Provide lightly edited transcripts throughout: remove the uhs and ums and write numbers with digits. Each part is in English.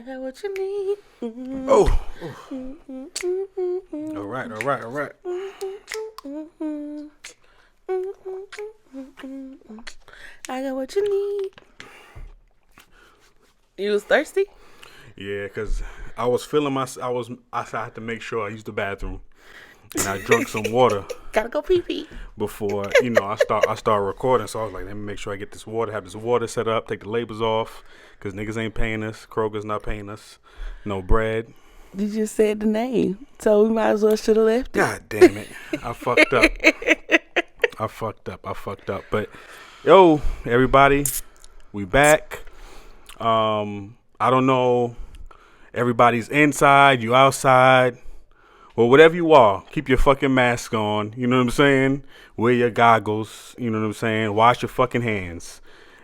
I got what you need. Mm-hmm. Oh. All right. I got what you need. You was thirsty? Yeah, because I was feeling I had to make sure I used the bathroom. And I drank some water. Gotta go pee-pee. Before, I start recording. So I was like, let me make sure I get this water, have this water set up, take the labels off. Because niggas ain't paying us. Kroger's not paying us. No bread. You just said the name. So we might as well should have left it. God damn it. I fucked up. But, yo, everybody, we back. I don't know. Everybody's inside. You outside. Well, whatever you are, keep your fucking mask on. You know what I'm saying? Wear your goggles. You know what I'm saying? Wash your fucking hands.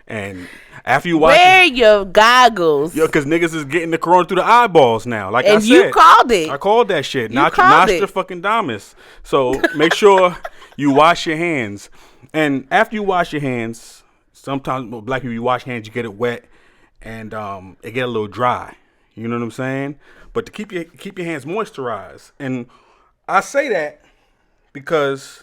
And after you wash, wear your goggles. Yo, because niggas is getting the corona through the eyeballs now. Like and I said, you called it. I called that shit. Not the fucking Damas. So make sure you wash your hands. And after you wash your hands, sometimes black people, you wash hands, you get it wet, and it get a little dry. You know what I'm saying? But to keep your hands moisturized. And I say that because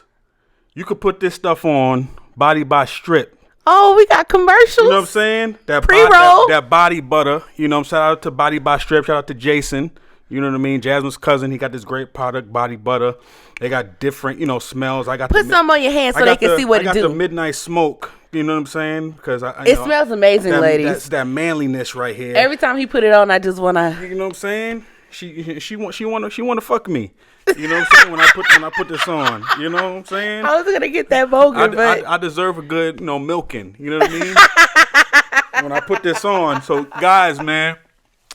you could put this stuff on Body by Strip. Oh, we got commercials. You know what I'm saying? Pre-roll. That body butter. You know what I'm saying? Shout out to Body by Strip. Shout out to Jason. You know what I mean? Jasmine's cousin. He got this great product, body butter. They got different, smells. I got put some on your hands so they can see what it do. I got the midnight smoke. You know what I'm saying? Because it smells amazing, ladies. That's that manliness right here. Every time he put it on, I just wanna. You know what I'm saying? She wanna fuck me. You know what I'm saying? When I put this on, you know what I'm saying? I was gonna get that vulgar, but I deserve a good milking. You know what I mean? When I put this on, so guys, man,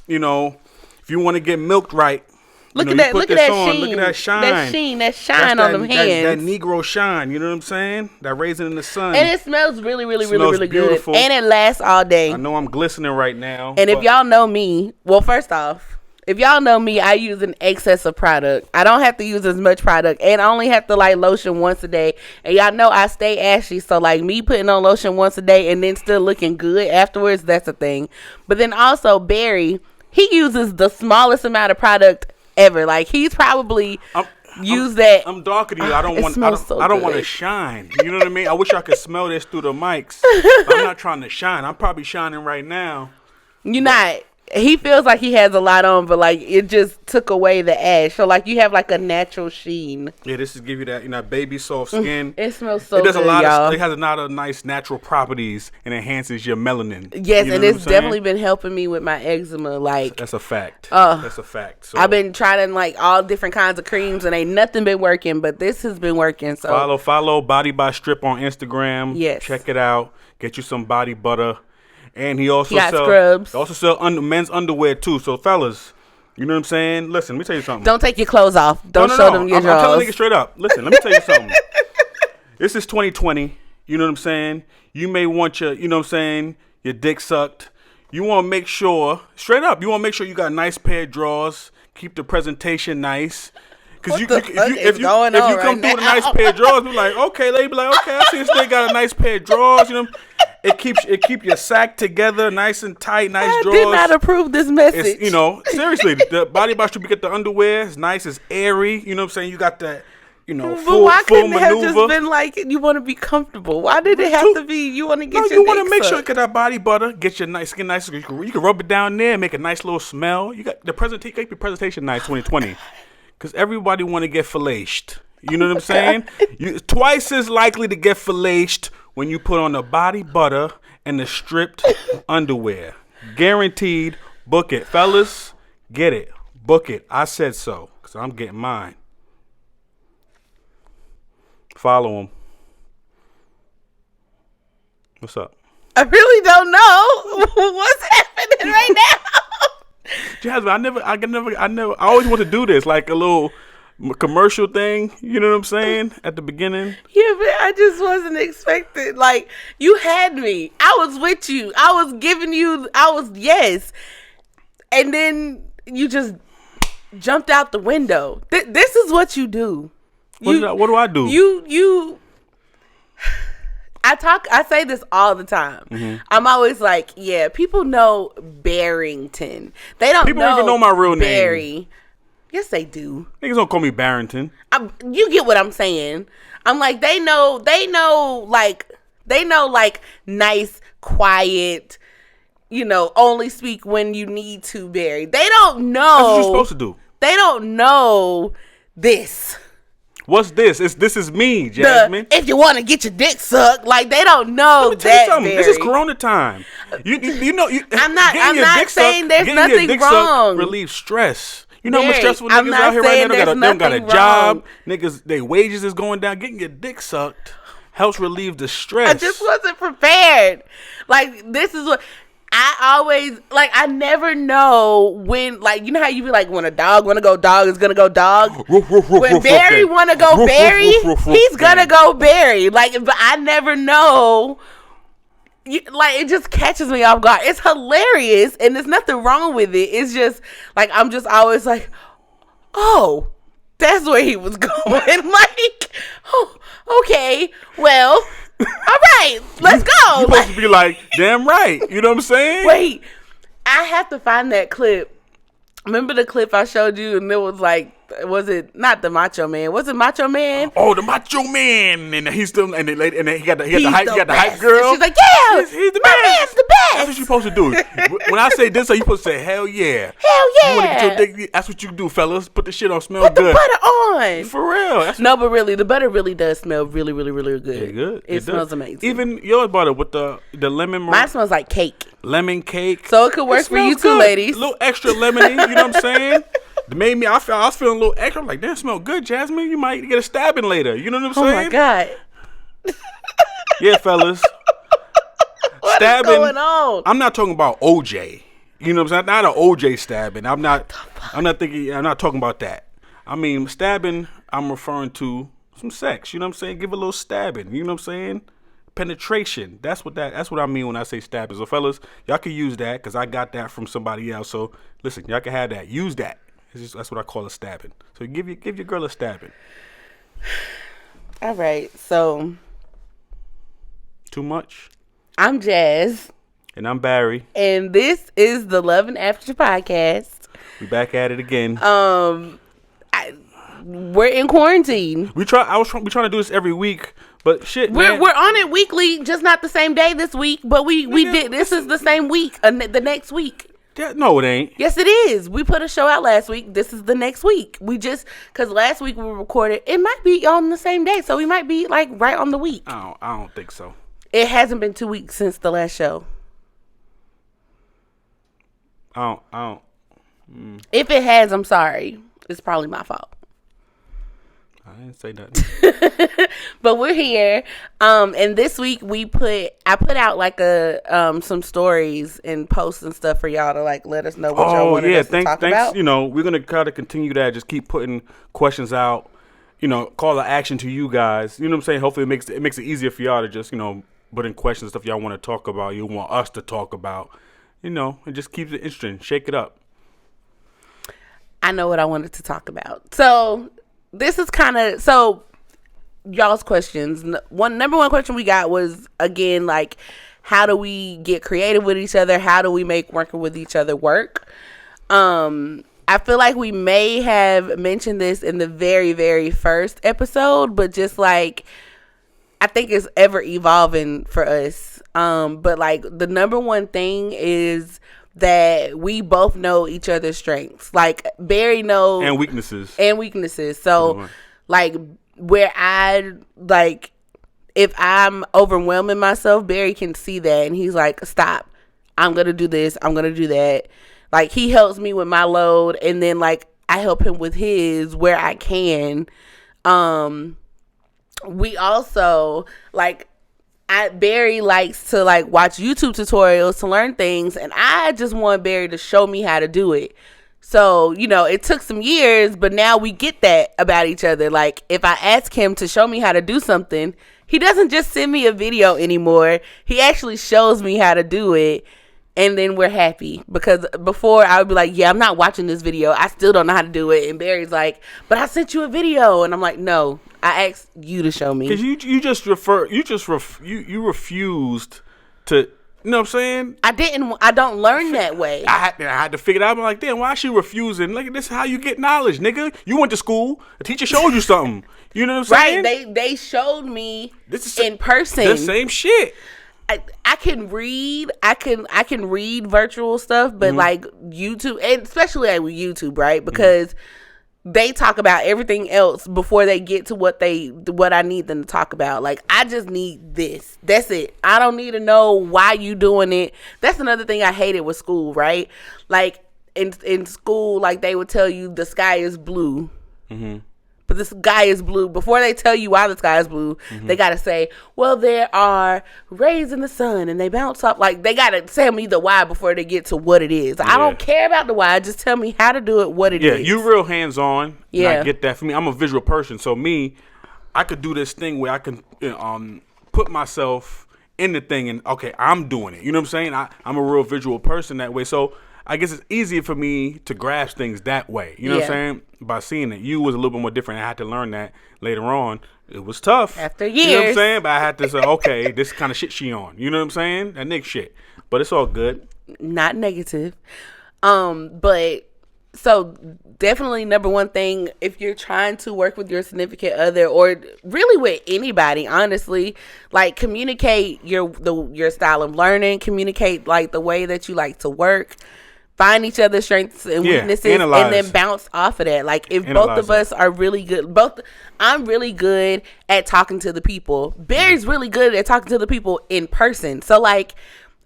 if you want to get milked right. Look at that sheen. Look at that shine. That shine on them hands. That Negro shine. You know what I'm saying? That raisin in the sun. And it smells really, really, really beautiful. good. And it lasts all day. I know I'm glistening right now. And if y'all know me, well, first off, if y'all know me, I use an excess of product. I don't have to use as much product. And I only have to lotion once a day. And y'all know I stay ashy. So me putting on lotion once a day and then still looking good afterwards, that's a thing. But then also Barry, he uses the smallest amount of product ever. He's probably used that. I'm darker than you. I don't want to shine. You know what I mean? I wish I could smell this through the mics. I'm not trying to shine. I'm probably shining right now. You're not. He feels like he has a lot on, but it just took away the ash. So you have a natural sheen. Yeah, this is give you that baby soft skin. It smells so good, y'all. It has a lot of nice natural properties and enhances your melanin. Yes, and it's definitely been helping me with my eczema. That's a fact. That's a fact. So I've been trying all different kinds of creams, and ain't nothing been working, but this has been working. So follow Body by Strip on Instagram. Yes, check it out. Get you some body butter. And he also got scrubs. He also sell men's underwear too. So fellas, you know what I'm saying? Listen, let me tell you something. Don't take your clothes off. Don't show them your drawers. I'm telling niggas straight up. Listen, let me tell you something. This is 2020. You know what I'm saying? You may want your dick sucked. You want to make sure, straight up, you got a nice pair of drawers. Keep the presentation nice. Because if you come through with a nice pair of drawers, be like, okay, lady, be like, okay, I see this thing got a nice pair of drawers. It keep your sack together, nice and tight, nice drawers. I did not approve this message. It's, seriously, the Body by Strip, you get the underwear. It's nice, it's airy. You know what I'm saying? You got that, but why couldn't it have just been you want to be comfortable? Why did it have to be you want to get your? You want to make sure you get that body butter, get your skin nice. You can rub it down there, make a nice little smell. You got the keep your presentation nice 2020, because everybody want to get filleted. You know what I'm saying? You twice as likely to get filleted when you put on the body butter and the stripped underwear. Guaranteed. Book it. Fellas, get it. Book it. I said so, because I'm getting mine. Follow him. What's up? I really don't know what's happening right now. Jasmine, I always want to do this, a little commercial thing, you know what I'm saying, at the beginning. Yeah, but I just wasn't expecting. You had me. I was with you. I was giving you. Yes, and then you just jumped out the window. This is what you do. What do I do? You. I say this all the time. Mm-hmm. I'm always like, yeah, people know Barrington. They don't people even know my real name. Yes, they do. Niggas don't call me Barrington. You get what I'm saying. I'm like, they know like nice, quiet, only speak when you need to, Barry. They don't know. That's what you're supposed to do. They don't know this. What's this? This is me, Jasmine. If you want to get your dick sucked, like they don't know. Let me tell you something. This is Corona time. I'm not saying there's nothing wrong. Relieve stress. You know how much stressful niggas out here right now? They don't got a job. Niggas, their wages is going down. Getting your dick sucked helps relieve the stress. I just wasn't prepared. Like, this is what I always, like, I never know when, like, you know how you be like, when a dog want to go dog, is going to go dog? When Barry want to go Barry, he's going to go Barry. Like, but I never know. Like, it just catches me off guard. It's hilarious, and there's nothing wrong with it. It's just, like, I'm just always like, oh, that's where he was going. Like, oh, okay, well, all right, let's go. You're supposed to be like, damn right. You know what I'm saying? Wait, I have to find that clip. Remember the clip I showed you, and it was like, was it not the Macho Man? Was it Macho Man? Oh, the Macho Man, and he's still, and he got the hype girl. And she's like, yeah, he's the my man's the best. That's what you're supposed to do. When I say this, you're supposed to say, hell yeah, hell yeah. You want to get your dick? That's what you do, fellas. Put the shit on, smell good. Put good. the butter on. For real. No, but really, the butter really does smell really, really, really good. It's good. It smells amazing. Even yours butter with the lemon. Mine smells like cake. Lemon cake. So it could work for you too, ladies. A little extra lemony. You know what I'm saying? It made me. I was feeling a little extra. I'm like, damn, smell good, Jasmine. You might get a stabbing later. You know what I'm saying? Oh my god. Yeah, fellas. What stabbing, is going on? I'm not talking about OJ. You know what I'm saying? Not an OJ stabbing. I'm not talking about that. I mean, stabbing, I'm referring to some sex. You know what I'm saying? Give a little stabbing. You know what I'm saying? Penetration. That's what I mean when I say stabbing. So, fellas, y'all can use that because I got that from somebody else. So, listen, y'all can have that. Use that. That's what I call a stabbing. So, give your girl a stabbing. All right. So, too much. I'm Jazz. And I'm Barry. And this is the Love and Aperture podcast. We back at it again. We're in quarantine. We trying to do this every week, but shit, we're on it weekly, just not the same day this week. But we did. This is the same week. The next week. No, it ain't. Yes, it is. We put a show out last week. This is the next week. Because last week we recorded. It might be on the same day, so we might be like right on the week. I don't think so. It hasn't been 2 weeks since the last show. I don't. If it has, I'm sorry. It's probably my fault. I didn't say nothing. But we're here. And this week I put out like some stories and posts and stuff for y'all to like let us know what y'all wanted us to talk about. You know, we're gonna try to continue that. Just keep putting questions out. You know, call to action to you guys. You know what I'm saying? Hopefully it makes it easier for y'all to just, put in questions, stuff y'all want to talk about, you want us to talk about. It just keeps it interesting. Shake it up. I know what I wanted to talk about. So this is y'all's questions. Number one question we got was, again, like, how do we get creative with each other? How do we make working with each other work? I feel like we may have mentioned this in the very, very first episode, but just like, I think it's ever evolving for us. But like the number one thing is that we both know each other's strengths. Like Barry knows and weaknesses. So like where if I'm overwhelming myself, Barry can see that and he's like, stop. I'm going to do this. I'm going to do that. Like he helps me with my load and then like I help him with his where I can. We also Barry likes to like watch YouTube tutorials to learn things, and I just want Barry to show me how to do it. So, it took some years, but now we get that about each other. Like if I ask him to show me how to do something, he doesn't just send me a video anymore. He actually shows me how to do it. And then we're happy because before I would be like, I'm not watching this video. I still don't know how to do it. And Barry's like, but I sent you a video. And I'm like, no, I asked you to show me. Because you refused to. You know what I'm saying? I don't learn that way. I had to figure it out. I'm like, damn, why is she refusing? Like, this is how you get knowledge, nigga. You went to school. A teacher showed you something. You know what I'm saying? Right. They showed me in person. The same shit. I can read. I can read virtual stuff, but like YouTube, and especially like with YouTube, right? Because they talk about everything else before they get to what I need them to talk about. Like, I just need this. That's it. I don't need to know why you doing it. That's another thing I hated with school, right? Like in school, like they would tell you the sky is blue. But the sky is blue. Before they tell you why the sky is blue, they got to say, well, there are rays in the sun and they bounce off. Like, they got to tell me the why before they get to what it is. Yeah. I don't care about the why. Just tell me how to do it, what it is. Yeah, you real hands-on. Yeah. And I get that. For me, I'm a visual person. So I could do this thing where I can put myself in the thing and, okay, I'm doing it. You know what I'm saying? I'm a real visual person that way. So I guess it's easier for me to grasp things that way. You know what I'm saying? By seeing it. You was a little bit more different. I had to learn that later on. It was tough. After years. You know what I'm saying? But I had to say, okay, this kind of shit she on. You know what I'm saying? That nigga shit. But it's all good. Not negative. But so definitely number one thing, if you're trying to work with your significant other or really with anybody, honestly, like communicate your style of learning, communicate like the way that you like to work. Find each other's strengths and weaknesses, analyze. and then bounce off of that. Like, if both of us are really good, I'm really good at talking to the people. Barry's really good at talking to the people in person. So, like,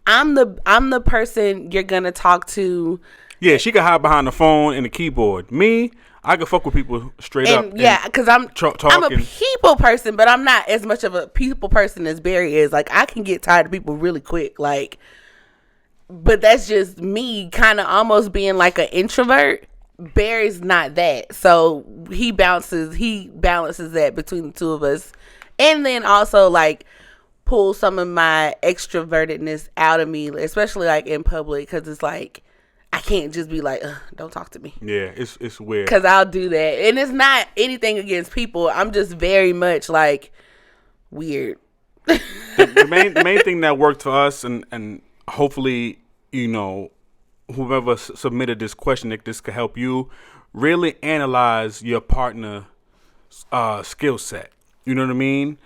I'm the person you're gonna talk to. Yeah, she can hide behind the phone and the keyboard. Me, I can fuck with people straight up. Yeah, because I'm a people person, but I'm not as much of a people person as Barry is. Like, I can get tired of people really quick. Like. But that's just me kind of almost being like an introvert. Barry's not that. So he balances that between the two of us. And then also like pull some of my extrovertedness out of me, especially like in public. Because it's like, I can't just be like, don't talk to me. Yeah, it's weird. Because I'll do that. And it's not anything against people. I'm just very much like weird. the main thing that worked for us and hopefully, whoever submitted this question, this could help you really analyze your partner's skill set. You know what I mean?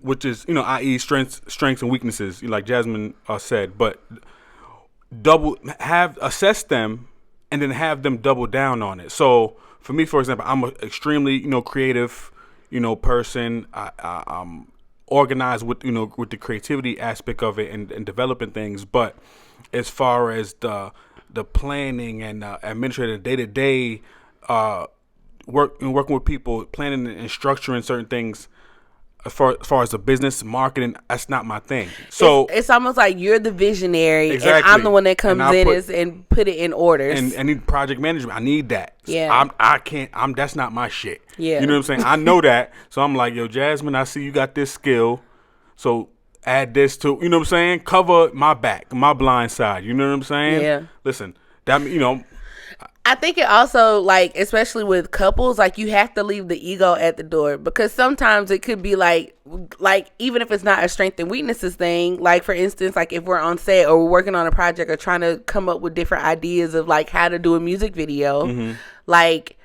Which is, i.e. strengths and weaknesses, like Jasmine said. But assess them and then have them double down on it. So for me, for example, I'm an extremely, creative, person. I'm organized with the creativity aspect of it and developing things, but as far as the planning and administrative day-to-day working with people, planning and structuring certain things as far as the business marketing, that's not my thing. So it's almost like you're the visionary, exactly. And I'm the one that comes and put it in orders. And I need project management. I need that. Yeah. I can't. That's not my shit. Yeah. You know what I'm saying? I know that. So I'm like, yo, Jasmine, I see you got this skill. So add this to, you know what I'm saying? Cover my back, my blind side. You know what I'm saying? Yeah. Listen, I think it also, like, especially with couples, like, you have to leave the ego at the door, because sometimes it could be like even if it's not a strength and weaknesses thing, like, for instance, like, if we're on set or we're working on a project or trying to come up with different ideas of, like, how to do a music video, like,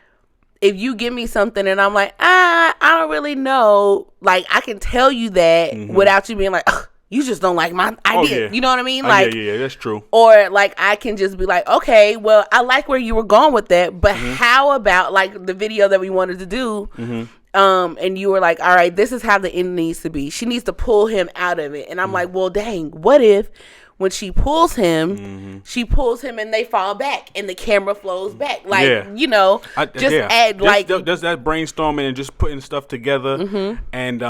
if you give me something and I'm like, I don't really know, like, I can tell you that without you being like, ugh, you just don't like my idea. Yeah. You know what I mean? Like, yeah, that's true. Or like, I can just be like, okay, well, I like where you were going with that, but how about like the video that we wanted to do? And you were like, all right, this is how the end needs to be. She needs to pull him out of it. And I'm like, well, dang, what if when she pulls him and they fall back and the camera flows back? Like, add like. Does that brainstorming and just putting stuff together and,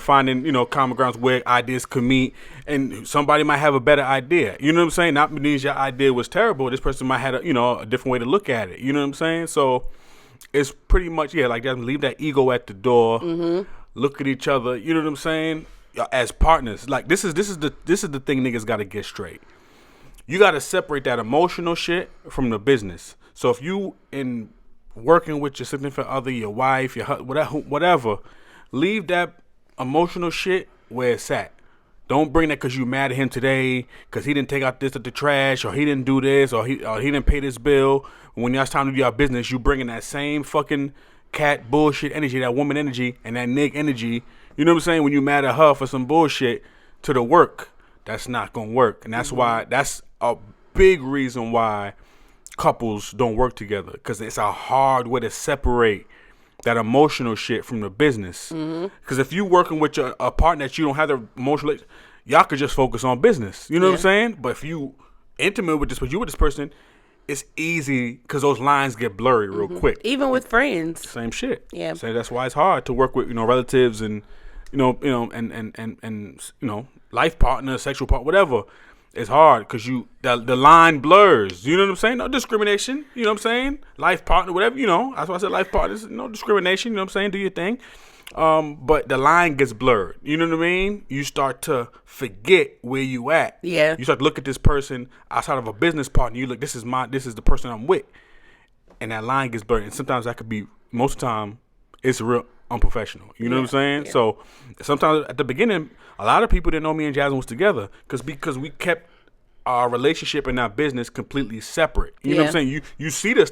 finding, common grounds where ideas could meet, and somebody might have a better idea. You know what I'm saying? Not means your idea was terrible. This person might have a different way to look at it. You know what I'm saying? So it's pretty much, like that, leave that ego at the door, look at each other. You know what I'm saying? As partners, like this is the thing niggas gotta get straight. You gotta separate that emotional shit from the business. So if you in working with your significant other, your wife, your whatever, leave that emotional shit where it's at. Don't bring that because you mad at him today because he didn't take out this at the trash, or he didn't do this, or he didn't pay this bill. When it's time to do your business, you bringing that same fucking cat bullshit energy, that woman energy, and that nigga energy. You know what I'm saying? When you mad at her for some bullshit to the work, that's not gonna work, and that's why that's a big reason why couples don't work together, because it's a hard way to separate that emotional shit from the business. Because if you working with a partner that you don't have the emotional, y'all could just focus on business. You know what I'm saying? But if you intimate with this person, it's easy because those lines get blurry real quick. Even with friends, same shit. Yeah. So that's why it's hard to work with relatives and life partner, sexual partner, whatever. It's hard because the line blurs. You know what I'm saying? No discrimination. You know what I'm saying? Life partner, whatever. That's why I said life partners. No discrimination. You know what I'm saying? Do your thing. But the line gets blurred. You know what I mean? You start to forget where you at. Yeah. You start to look at this person outside of a business partner. You look, this is the person I'm with, and that line gets blurred. And sometimes that could be, most of the time, it's real unprofessional. You know what I'm saying? Yeah. So sometimes at the beginning, a lot of people didn't know me and Jasmine was together because we kept our relationship and our business completely separate. You know what I'm saying? You seen us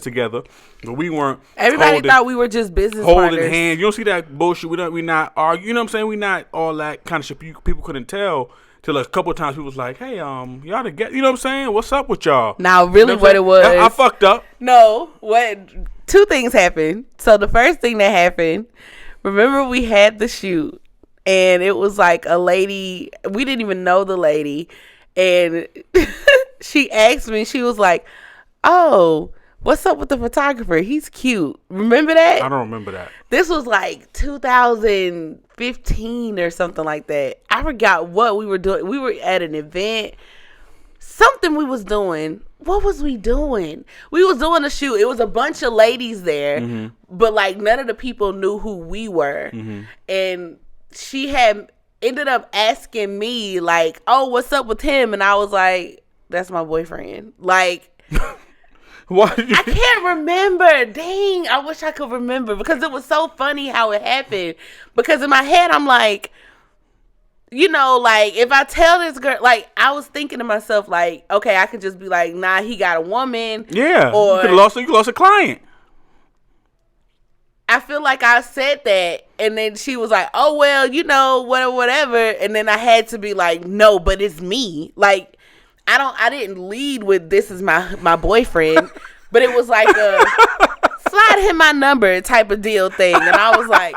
together, but we weren't. Everybody thought we were just business holding partners. hands. You don't see that bullshit. We not arguing. You know what I'm saying? We not all that kind of shit. People couldn't tell till a couple of times. People was like, "Hey, y'all together?" You know what I'm saying? What's up with y'all? Now, really, what it was? I fucked up. No, what? Two things happened. So the first thing that happened, remember we had the shoot, and it was like a lady. We didn't even know the lady. And she asked me, she was like, "Oh, what's up with the photographer? He's cute." Remember that? I don't remember that. This was like 2015 or something like that. I forgot what we were doing. We were at an event. Something we was doing. What was we doing? We was doing a shoot. It was a bunch of ladies there, but like none of the people knew who we were. And she had ended up asking me like, "Oh, what's up with him?" And I was like, "That's my boyfriend." Like, what? I can't remember. Dang, I wish I could remember because it was so funny how it happened. Because in my head, I'm like, like if I tell this girl, like I was thinking to myself, like, okay, I could just be like, "Nah, he got a woman." Yeah, or you lost a client. I feel like I said that, and then she was like, "Oh, well, whatever." And then I had to be like, "No, but it's me." Like, I didn't lead with "this is my boyfriend," but it was like a slide him my number type of deal thing. And I was like,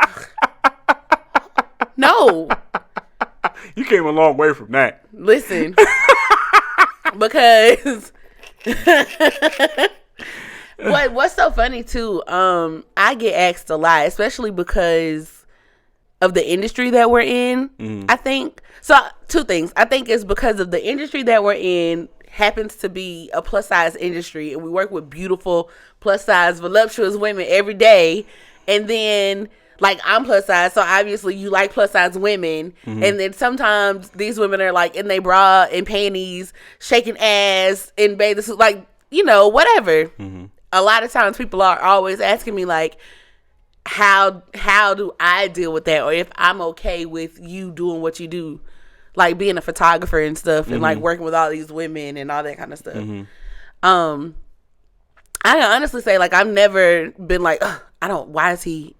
"No." You came a long way from that. Listen, because what's so funny too, I get asked a lot, especially because of the industry that we're in. I think so. Two things. I think it's because of the industry that we're in happens to be a plus size industry, and we work with beautiful plus size voluptuous women every day. And then like I'm plus size, so obviously you like plus size women. And then sometimes these women are like in their bra and panties, shaking ass in bathing suits, like whatever. A lot of times people are always asking me like, how do I deal with that, or if I'm okay with you doing what you do, like being a photographer and stuff, and like working with all these women and all that kind of stuff. I can honestly say like I've never been like, why is he,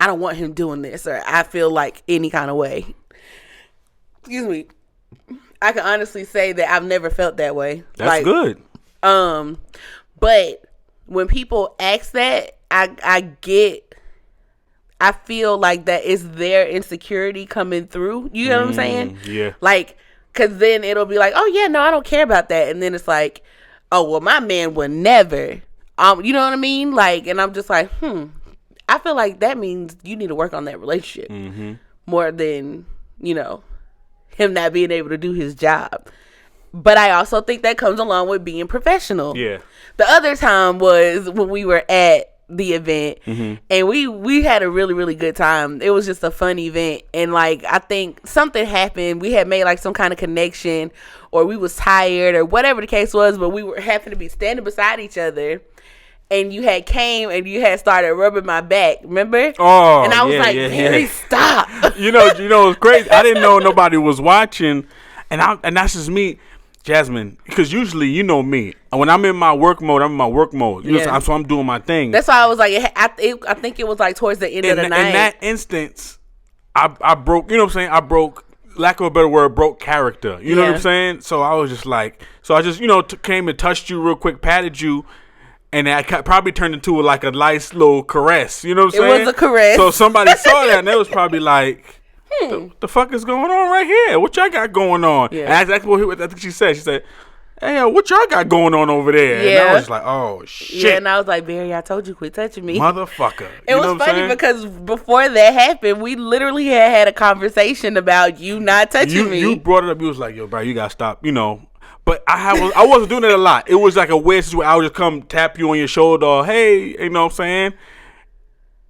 I don't want him doing this, or I feel like any kind of way. Excuse me. I can honestly say that I've never felt that way. That's good. But when people ask that, I feel like that is their insecurity coming through. You know what I'm saying? Yeah. Like, cause then it'll be like, "Oh yeah, no, I don't care about that." And then it's like, "Oh well, my man would never." You know what I mean? Like, and I'm just like, I feel like that means you need to work on that relationship more than, him not being able to do his job. But I also think that comes along with being professional. Yeah. The other time was when we were at the event, and we had a really, really good time. It was just a fun event. And like, I think something happened. We had made like some kind of connection, or we was tired, or whatever the case was, but we happened to be standing beside each other. and you had came and you had started rubbing my back, remember? Oh, and I was like, Barry, stop. You know, it's crazy. I didn't know nobody was watching, and that's just me, Jasmine. Because usually, you know me, when I'm in my work mode, I'm in my work mode. You know, so I'm doing my thing. That's why I was like, I think it was like towards the end of the night. In that instance, I broke. You know what I'm saying? I broke. Lack of a better word, broke character. You know what I'm saying? So I was just like, I just came and touched you real quick, patted you. And that probably turned into like a nice little caress. You know what I'm saying? It was a caress. So somebody saw that and they was probably like, the fuck is going on right here? What y'all got going on? Yeah. And that's exactly what I think she said. She said, hey, what y'all got going on over there? Yeah. And I was just like, oh, shit. Yeah, and I was like, Barry, I told you, quit touching me. Motherfucker. It was funny because before that happened, we literally had a conversation about you not touching me. You brought it up. You was like, yo, bro, you got to stop, But I wasn't doing it a lot. It was like a weird situation. I would just come tap you on your shoulder, or, hey, you know what I'm saying?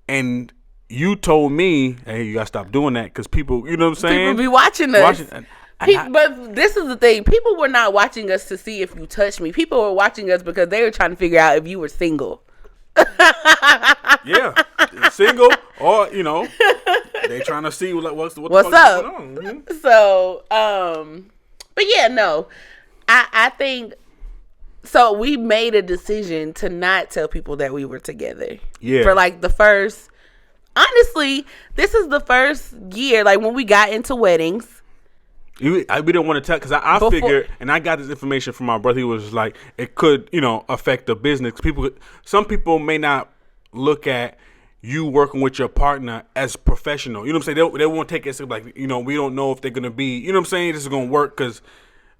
And you told me, hey, you got to stop doing that because people, you know what I'm saying? People be watching us. But this is the thing. People were not watching us to see if you touched me. People were watching us because they were trying to figure out if you were single. Yeah. Single or, they trying to see what's up. Going on. Mm-hmm. So, but yeah, no. I think so. We made a decision to not tell people that we were together. Yeah. For like the first, honestly, this is the first year. Like when we got into weddings, we didn't want to tell because I figured, and I got this information from my brother. He was like, it could affect the business. Some people may not look at you working with your partner as professional. You know what I'm saying? They won't take it like we don't know if they're gonna be. You know what I'm saying? This is gonna work because.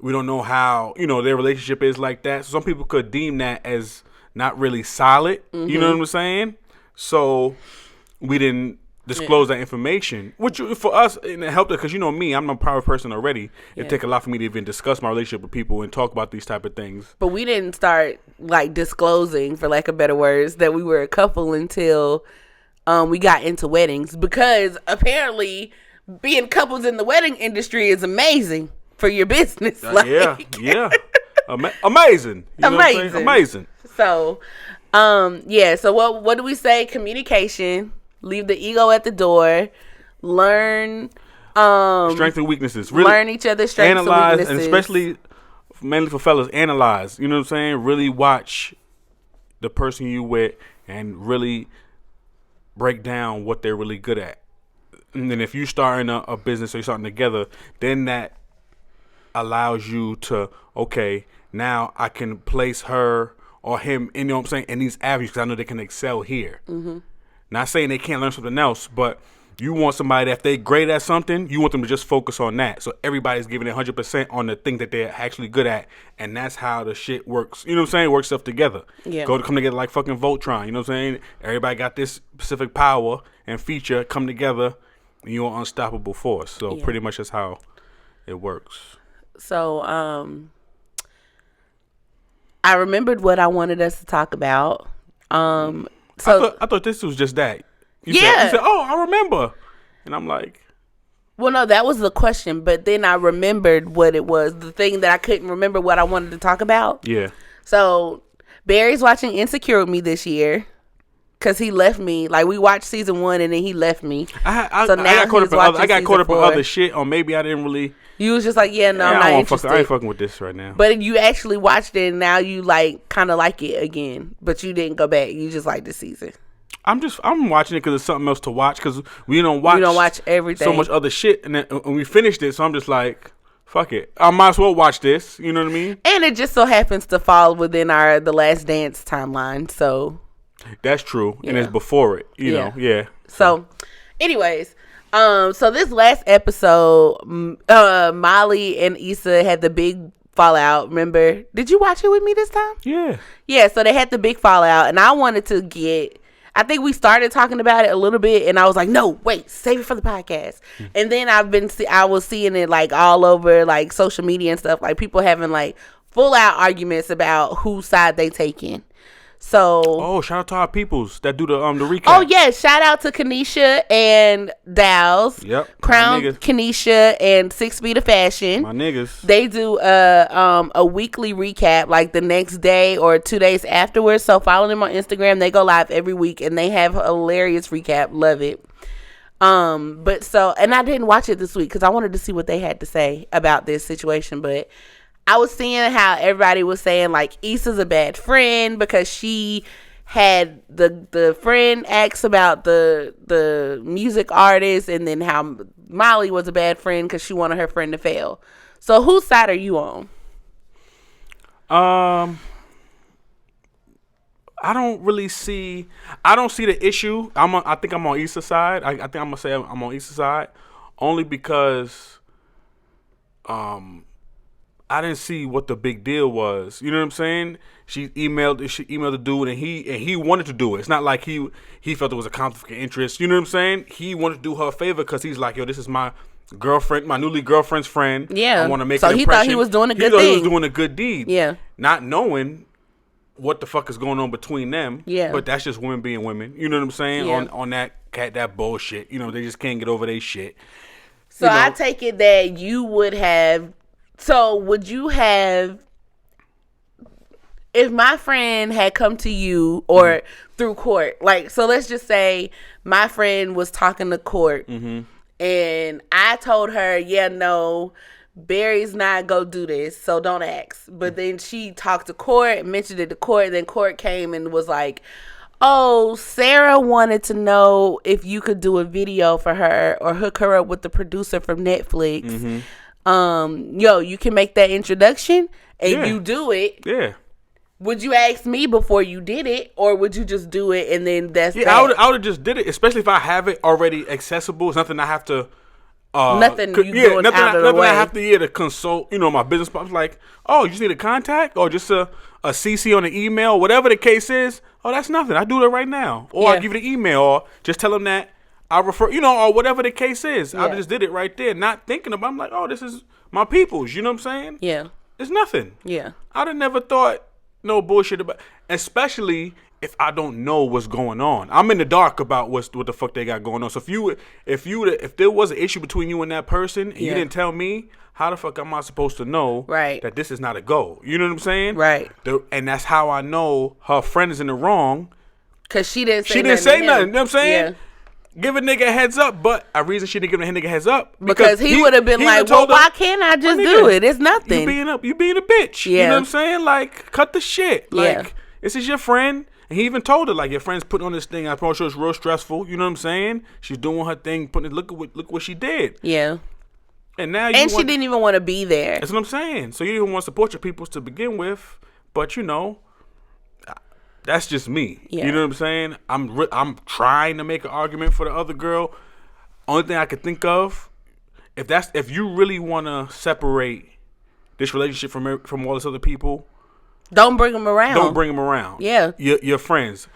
We don't know how, their relationship is like that. So some people could deem that as not really solid. Mm-hmm. You know what I'm saying? So we didn't disclose that information, which for us, it helped us because me, I'm a private person already. It take a lot for me to even discuss my relationship with people and talk about these type of things. But we didn't start like disclosing, for lack of better words, that we were a couple until we got into weddings because apparently being couples in the wedding industry is amazing. For your business. Yeah. Amazing. Amazing. So, so what do we say? Communication. Leave the ego at the door. Learn. Strengths and weaknesses. Really learn each other's strengths and weaknesses. And especially, mainly for fellas, analyze. You know what I'm saying? Really watch the person you with and really break down what they're really good at. And then if you starting a business or you're starting together, then that allows you to, okay, now I can place her or him, you know what I'm saying, in these avenues because I know they can excel here. Mm-hmm. Not saying they can't learn something else, but you want somebody that if they're great at something, you want them to just focus on that. So everybody's giving it 100% on the thing that they're actually good at, and that's how the shit works. You know what I'm saying? It works stuff together. Yeah. Come together like fucking Voltron. You know what I'm saying? Everybody got this specific power and feature come together, and you're an unstoppable force. So pretty much that's how it works. So, I remembered what I wanted us to talk about. I thought this was just that. You said, oh, I remember. And I'm like. Well, no, that was the question. But then I remembered what it was. The thing that I couldn't remember what I wanted to talk about. Yeah. So, Barry's watching Insecure with me this year. Because he left me. Like, we watched season 1 and then he left me. I got caught up in other shit. Or maybe I didn't really. You was just like, I'm not interested. I ain't fucking with this right now. But you actually watched it and now you like kind of like it again. But you didn't go back. You just like the season. I'm watching it because there's something else to watch. Because we don't watch everything. So much other shit. And then when we finished it, so I'm just like, fuck it. I might as well watch this. You know what I mean? And it just so happens to fall within The Last Dance timeline. So. That's true. Yeah. And it's before it. You know? Yeah. So, anyways. So this last episode, Molly and Issa had the big fallout. Remember? Did you watch it with me this time? Yeah. Yeah. So they had the big fallout, and I wanted to I think we started talking about it a little bit, and I was like, no, wait, save it for the podcast. And then I was seeing it like all over like social media and stuff, like people having like full out arguments about whose side they taking. So, shout out to our peoples that do the recap. oh yeah, shout out to Kanisha and Dow's. Yep. Crown Kanisha and 6 Feet of Fashion. My niggas. They do a weekly recap, like the next day or 2 days afterwards. So follow them on Instagram. They go live every week and they have a hilarious recap. Love it. And I didn't watch it this week because I wanted to see what they had to say about this situation, but I was seeing how everybody was saying like Issa's a bad friend because she had the friend ask about the music artist, and then how Molly was a bad friend because she wanted her friend to fail. So whose side are you on? I don't see the issue. I think I'm on Issa's side. I think I'm gonna say I'm on Issa's side only because I didn't see what the big deal was. You know what I'm saying? She emailed the dude, and he wanted to do it. It's not like he felt it was a conflict of interest. You know what I'm saying? He wanted to do her a favor because he's like, yo, this is my girlfriend, my newly girlfriend's friend. Yeah. I want to make so an he impression. thought he was doing a good thing. thing. He was doing a good deed. Yeah. Not knowing what the fuck is going on between them. Yeah. But that's just women being women. You know what I'm saying? Yeah. On that bullshit. You know, they just can't get over their shit. So I take it that you would have. So would you have, if my friend had come to you or through court, like, so let's just say my friend was talking to court and I told her, yeah, no, Barry's not go do this, so don't ask. But then she talked to court, mentioned it to court, then court came and was like, oh, Sarah wanted to know if you could do a video for her or hook her up with the producer from Netflix. You can make that introduction and you do it. Yeah. Would you ask me before you did it, or would you just do it and then that's that? I would have just did it, especially if I have it already accessible. It's nothing I have to. Nothing nothing I have to consult. You know, my business. I was like, oh, you just need a contact or just a CC on the email, whatever the case is. Oh, that's nothing. I do that right now, or I'll give you the email, or just tell them that I refer. You know, or whatever the case is. I just did it right there, not thinking about. I'm like, oh, this is my people's. You know what I'm saying? Yeah. It's nothing. Yeah. I'd have never thought no bullshit about, especially if I don't know what's going on. I'm in the dark about what the fuck they got going on. So if there was an issue between you and that person and you didn't tell me, how the fuck am I supposed to know that this is not a go? You know what I'm saying? Right. And that's how I know her friend is in the wrong. Because she didn't say nothing. You know what I'm saying? Yeah. Give a nigga a heads up, but a reason she didn't give a nigga a heads up because he would have been like, well, why can't I just do it? It's nothing. You being a bitch. Yeah. You know what I'm saying? Like, cut the shit. Like, this is your friend. And he even told her, like, your friend's putting on this thing. I probably sure it's real stressful. You know what I'm saying? She's doing her thing, look what she did. Yeah. And now she didn't even want to be there. That's what I'm saying. So you didn't even want to support your peoples to begin with, but you know, that's just me. Yeah. You know what I'm saying? I'm trying to make an argument for the other girl. Only thing I could think of, if you really want to separate this relationship from all this other people, don't bring them around. Yeah. Your friends.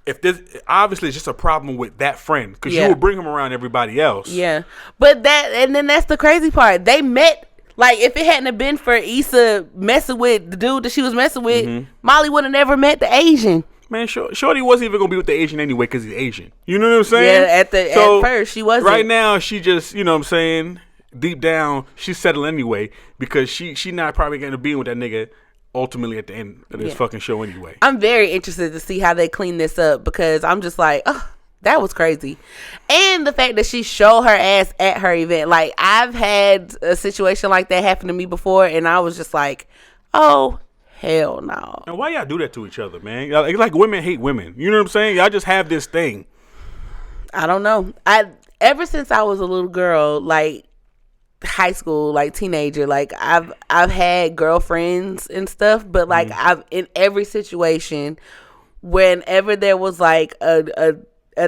If this obviously it's just a problem with that friend because you will bring them around everybody else. Yeah. But that's the crazy part. They met. Like, if it hadn't have been for Issa messing with the dude that she was messing with, Molly would have never met the Asian. Man, Shorty wasn't even going to be with the Asian anyway because he's Asian. You know what I'm saying? Yeah, at first, she wasn't. Right now, she just, you know what I'm saying, deep down, she's settled anyway because she not probably going to be with that nigga ultimately at the end of this fucking show anyway. I'm very interested to see how they clean this up because I'm just like, oh, that was crazy. And the fact that she showed her ass at her event. Like, I've had a situation like that happen to me before, and I was just like, oh, hell no. And why y'all do that to each other, man? It's like women hate women. You know what I'm saying? Y'all just have this thing. I don't know. Ever since I was a little girl, like high school, like teenager, like I've had girlfriends and stuff, but like I've in every situation, whenever there was like a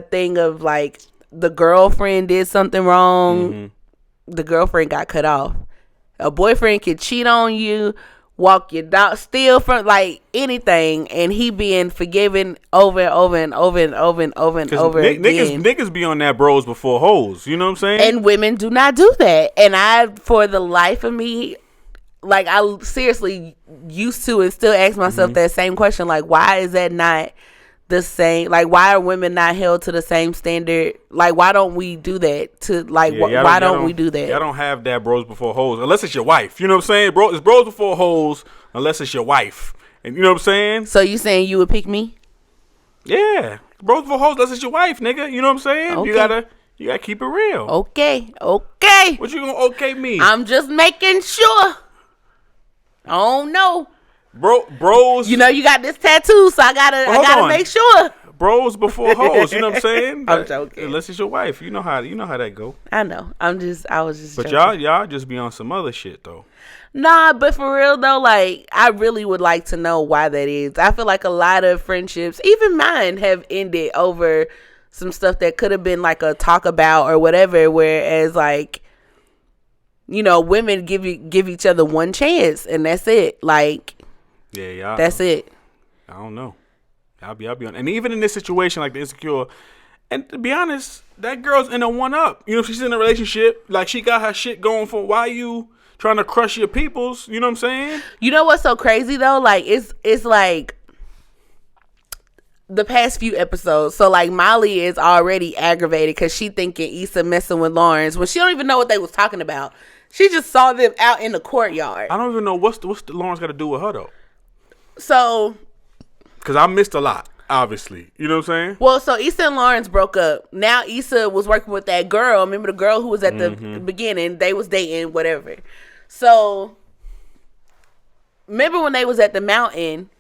thing of like the girlfriend did something wrong, the girlfriend got cut off. A boyfriend could cheat on you, walk your dog, steal from like anything, and he being forgiven over and over and over and over and over and over again. Niggas be on that bros before hoes. You know what I'm saying? And women do not do that. And for the life of me, like I seriously used to and still ask myself that same question. Like, why is that not the same? Like, why are women not held to the same standard? Like, why don't we do that? To like, why don't we do that? Y'all don't have that bros before hoes unless it's your wife. You know what I'm saying? Bro, it's bros before hoes unless it's your wife. And you know what I'm saying? So you saying you would pick me? Yeah, bros before hoes unless it's your wife, nigga. You know what I'm saying? Okay. You gotta keep it real. Okay. What you gonna okay me? I'm just making sure. I don't know. Bros. You know you got this tattoo, so I gotta make sure. Bros before hoes. You know what I'm saying? I'm joking. Unless it's your wife, you know how that go. I know. I was just. But joking. y'all just be on some other shit though. Nah, but for real though, like I really would like to know why that is. I feel like a lot of friendships, even mine, have ended over some stuff that could have been like a talk about or whatever. Whereas like, you know, women give each other one chance and that's it. Like, yeah, that's it. I don't know. I'll be on. And even in this situation, like the Insecure, and to be honest, that girl's in a one up. You know, if she's in a relationship, like she got her shit going for. Why you trying to crush your peoples? You know what I'm saying? You know what's so crazy though? Like it's like the past few episodes. So like Molly is already aggravated because she thinking Issa messing with Lawrence when she don't even know what they was talking about. She just saw them out in the courtyard. I don't even know what's the Lawrence got to do with her though. So, because I missed a lot, obviously. You know what I'm saying? Well, so Issa and Lawrence broke up. Now Issa was working with that girl. Remember the girl who was at the beginning? They was dating, whatever. So, remember when they was at the mountain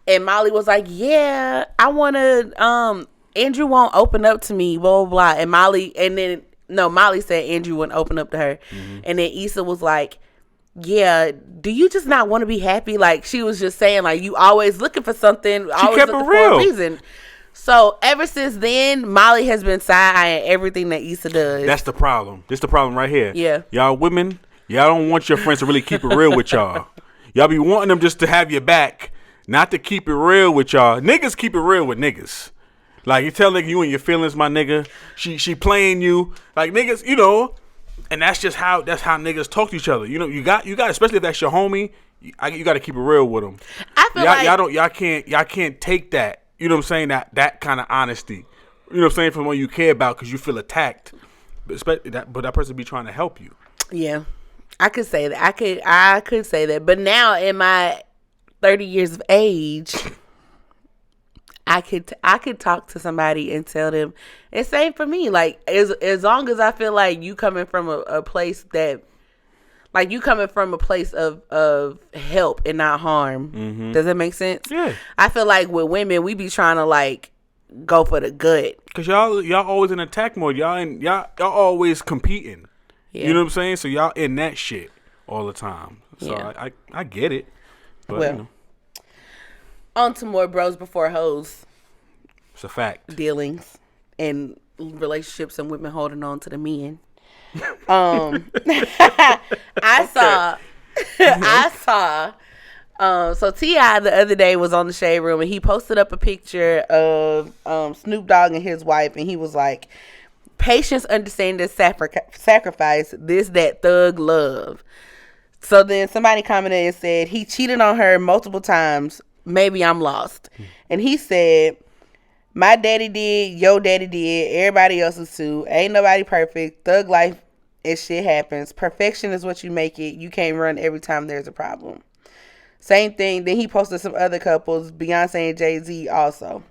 and Molly was like, yeah, I want to, Andrew won't open up to me, blah, blah, blah. And Molly said Andrew wouldn't open up to her. And then Issa was like, yeah, do you just not want to be happy? Like she was just saying, like you always looking for something, always kept looking it real. for a reason. So ever since then, Molly has been side-eyeing everything that Issa does. That's the problem. This the problem right here. Yeah. Y'all women, y'all don't want your friends to really keep it real with y'all. Y'all be wanting them just to have your back, not to keep it real with y'all. Niggas keep it real with niggas. Like you tell nigga you in your feelings, my nigga. She playing you. Like niggas, you know. And that's how niggas talk to each other. You know, you got, especially if that's your homie, you got to keep it real with them. I feel y'all can't take that. You know what I'm saying? That kind of honesty. You know what I'm saying? From what you care about because you feel attacked. But that person be trying to help you. Yeah, I could say that. I could say that. But now in my 30 years of age, I could talk to somebody and tell them it's same for me. Like as long as I feel like you coming from a place that, like you coming from a place of help and not harm. Does that make sense? Yeah. I feel like with women we be trying to like go for the good. Cause y'all always in attack mode. Y'all always competing. Yeah. You know what I'm saying? So y'all in that shit all the time. So Yeah. I get it. But Well. you know. On to more bros before hoes It's a fact. dealings and relationships and women holding on to the men. I saw so T.I. the other day was on the Shade Room and he posted up a picture of Snoop Dogg and his wife and he was like, patience, understanding, sacrifice, this, that, thug love. So then somebody commented and said he cheated on her multiple times. Maybe I'm lost. And he said, my daddy did, your daddy did, everybody else's too. Ain't nobody perfect. Thug life and shit happens. Perfection is what you make it. You can't run every time there's a problem. Same thing. Then he posted some other couples, Beyonce and Jay-Z also.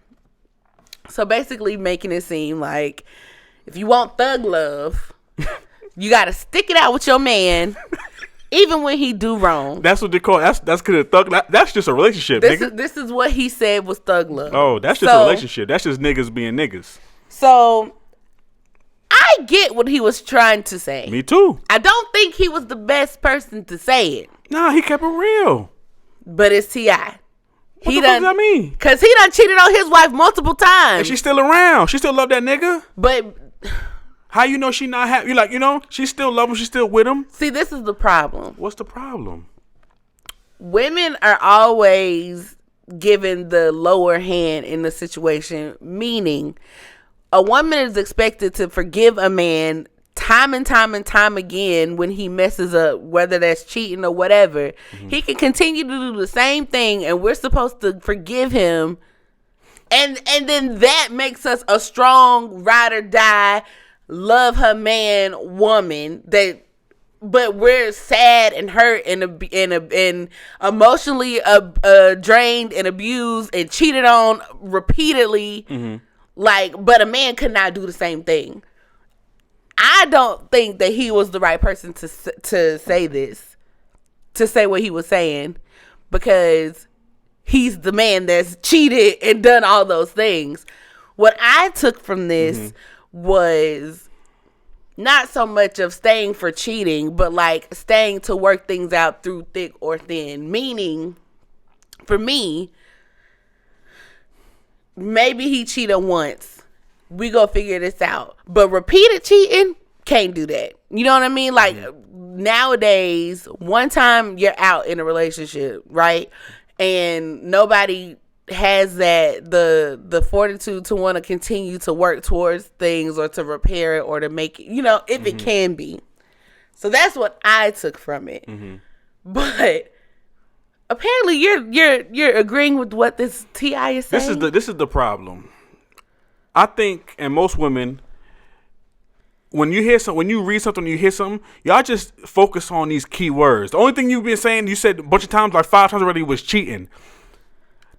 So basically making it seem like if you want thug love, you got to stick it out with your man. Even when he do wrong. That's what they call. That's because thug. That's just a relationship. This is what he said was thug love. Oh, that's just a relationship. That's just niggas being niggas. So I get what he was trying to say. Me too. I don't think he was the best person to say it. Nah, he kept it real. But it's T.I. What the fuck does that mean? Because he done cheated on his wife multiple times. And she's still around. She still love that nigga. But how you know she not happy? You like, you know, she still love him. She still with him. See, this is the problem. What's the problem? Women are always given the lower hand in the situation, meaning a woman is expected to forgive a man time and time and time again, when he messes up, whether that's cheating or whatever, he can continue to do the same thing, and we're supposed to forgive him. And then that makes us a strong ride or die, love her man woman but we're sad and hurt and emotionally drained and abused and cheated on repeatedly. But a man could not do the same thing. I don't think that he was the right person to say this, to say what he was saying, because he's the man that's cheated and done all those things. What I took from this was not so much of staying for cheating, but like staying to work things out through thick or thin. Meaning, for me, maybe he cheated once. We go figure this out. But repeated cheating, can't do that. You know what I mean? Like, nowadays, one time you're out in a relationship, right? And nobody has the fortitude to want to continue to work towards things or to repair it or to make it, if it can be. So that's what I took from it. But apparently you're agreeing with what this T.I. is saying. This is the problem. I think, and most women, when you read something, you hear something, y'all just focus on these key words. The only thing you've been saying, you said a bunch of times, like 5 times already, was cheating.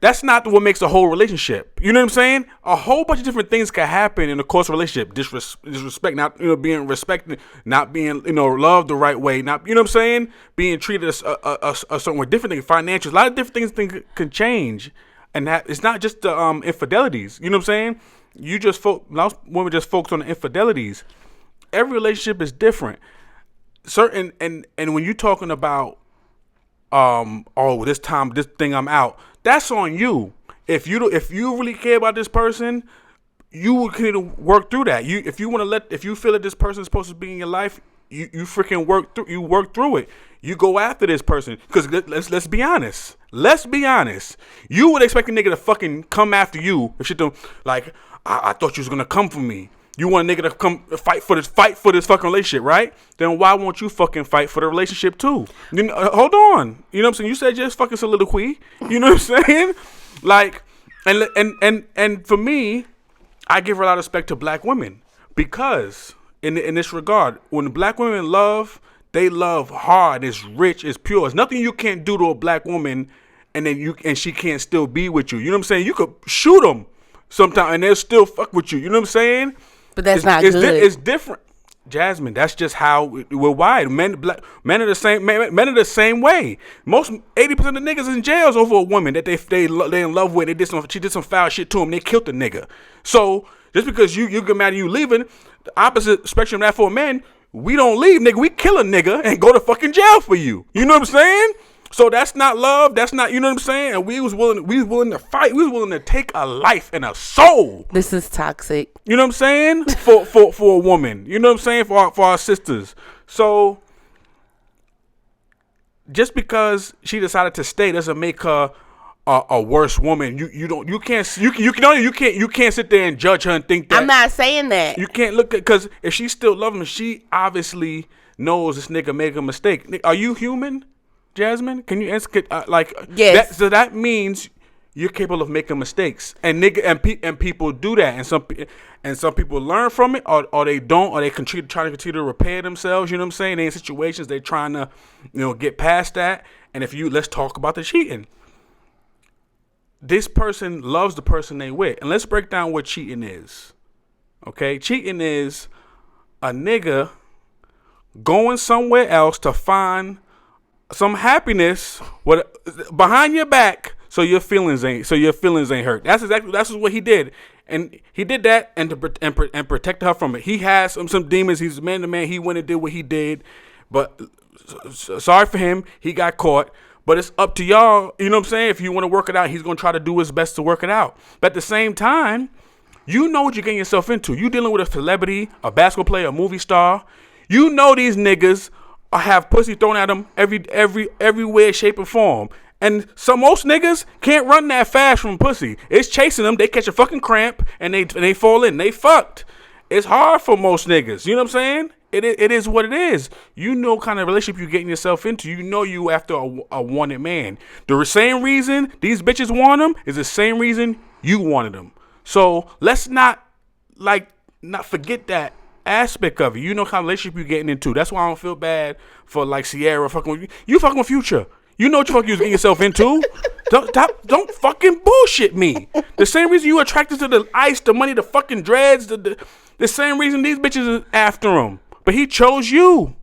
That's not what makes a whole relationship. You know what I'm saying? A whole bunch of different things can happen in the course of a relationship. Disrespect, not being respected, not being loved the right way, not what I'm saying, being treated a certain way. Different things, financial, a lot of different things can change, and that it's not just the infidelities. You know what I'm saying? Most women just focus on the infidelities. Every relationship is different. Certain and when you're talking about this thing I'm out, that's on you. If you really care about this person, you will continue to work through that. If you feel that this person is supposed to be in your life, you freaking work through it. You go after this person, because let's be honest. Let's be honest. You would expect a nigga to fucking come after you if shit don't, like, I thought you was gonna come for me. You want a nigga to come fight for this fucking relationship, right? Then why won't you fucking fight for the relationship too? Hold on. You know what I'm saying? You said just fucking soliloquy. You know what I'm saying? Like, and for me, I give a lot of respect to black women, because in this regard, when black women love, they love hard, it's rich, it's pure. There's nothing you can't do to a black woman and she can't still be with you. You know what I'm saying? You could shoot them sometime and they'll still fuck with you. You know what I'm saying? But that's not good. It's different, Jasmine. That's just how we're wired. Men are the same. Men are the same way. Most 80% of the niggas in jails over a woman that they in love with. She did some foul shit to him. They killed the nigga. So just because you get mad at you leaving, the opposite spectrum of that for a man, we don't leave, nigga. We kill a nigga and go to fucking jail for you. You know what I'm saying? So that's not love. That's not, you know what I'm saying? And we was willing to fight. We was willing to take a life and a soul. This is toxic. You know what I'm saying? For a woman. You know what I'm saying? For our sisters. So just because she decided to stay doesn't make her a worse woman. You can't sit there and judge her and think that. I'm not saying that. You can't look at, because if she still loves him, she obviously knows this nigga make a mistake. Are you human, Jasmine? Can you answer? Yes. So that means you're capable of making mistakes, and people do that, and some people learn from it, or they don't, or they try to continue to repair themselves. You know what I'm saying? They in situations they trying to, get past that. And let's talk about the cheating. This person loves the person they with, and let's break down what cheating is. Okay, cheating is a nigga going somewhere else to find some happiness behind your back, so your feelings ain't hurt. That's what he did, and he did that and protect her from it. He has some demons. He's a man to man. He went and did what he did, but sorry for him. He got caught. But it's up to y'all. You know what I'm saying? If you want to work it out, he's gonna try to do his best to work it out. But at the same time, you know what you're getting yourself into. You dealing with a celebrity, a basketball player, a movie star. You know these niggas have pussy thrown at them every way, shape, and form. And most niggas can't run that fast from pussy. It's chasing them. They catch a fucking cramp and they fall in. They fucked. It's hard for most niggas. You know what I'm saying? It is what it is. You know kind of relationship you're getting yourself into. You know you after a wanted man. The same reason these bitches want him is the same reason you wanted him. So let's not forget that aspect of it. You know kind of relationship you're getting into. That's why I don't feel bad for like Sierra fucking with you fucking with Future. You know what the fuck you was getting yourself into. Don't fucking bullshit me. The same reason you attracted to the ice, the money, the fucking dreads, the same reason these bitches is after him. But he chose you.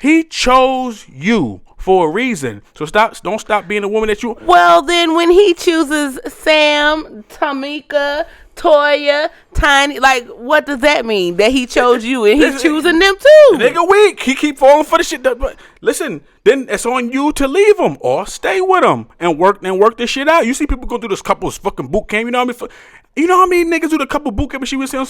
He chose you for a reason. So don't stop being a woman that you. Well, then when he chooses Sam, Tamika, Toya, Tiny, like, what does that mean? That he chose you and he's choosing them too. Nigga weak. He keep falling for the shit. But listen, then it's on you to leave him or stay with him and work this shit out. You see people go through this couples fucking boot camp. You know what I mean? You know how many niggas do the couple boot camp she would see on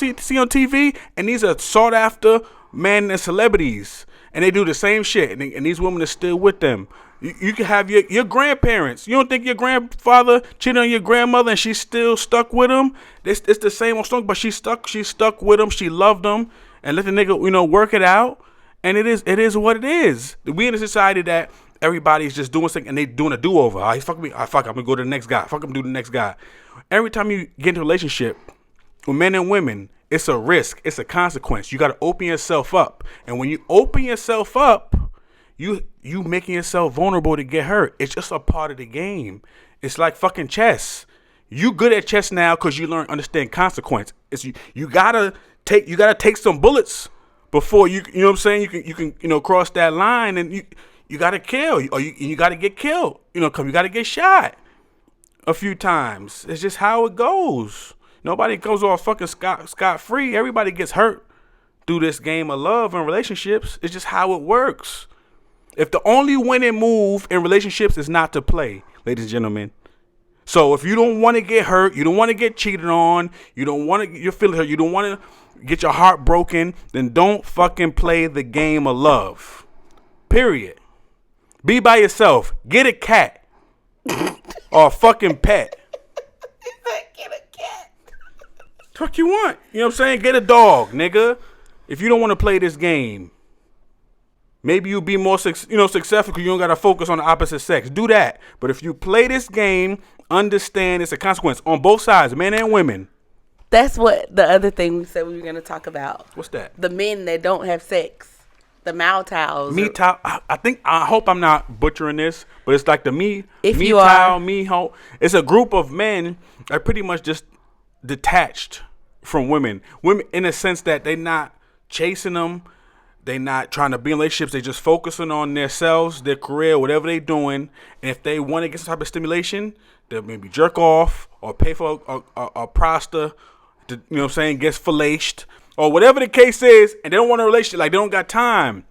TV? And these are sought after men and celebrities. And they do the same shit. And these women are still with them. You can have your grandparents. You don't think your grandfather cheated on your grandmother and she's still stuck with him? It's the same old story, but she's stuck with him. She loved him and let the nigga, work it out. And it is what it is. We in a society that everybody's just doing something and they doing a do-over. Oh, he's fucking me. Oh, fuck, I'm gonna go to the next guy. Fuck, I'm gonna do the next guy. Every time you get into a relationship with men and women, it's a risk. It's a consequence. You got to open yourself up. And when you open yourself up, you making yourself vulnerable to get hurt. It's just a part of the game. It's like fucking chess. You good at chess now because you understand consequence. It's you gotta take some bullets before you know what I'm saying. You can cross that line and you gotta kill or you gotta get killed. Cause you gotta get shot a few times. It's just how it goes. Nobody goes off fucking scot free. Everybody gets hurt through this game of love and relationships. It's just how it works. If the only winning move in relationships is not to play, ladies and gentlemen. So if you don't want to get hurt, you don't want to get cheated on, you don't want to, you're feeling hurt, you don't want to get your heart broken, then don't fucking play the game of love. Period. Be by yourself. Get a cat or a fucking pet. Get a cat. Fuck you want. You know what I'm saying? Get a dog, nigga. If you don't want to play this game, maybe you'll be more successful because you don't got to focus on the opposite sex. Do that. But if you play this game, understand it's a consequence on both sides, men and women. That's what the other thing we said we were going to talk about. What's that? The men that don't have sex. The Mowtows. I hope I'm not butchering this, but it's like the Mehow. It's a group of men that are pretty much just detached from women. Women in a sense that they're not chasing them. They're not trying to be in relationships. They're just focusing on themselves, their career, whatever they're doing. And if they want to get some type of stimulation, they'll maybe jerk off or pay for a prosta, to, gets fellatied or whatever the case is. And they don't want a relationship. Like, they don't got time.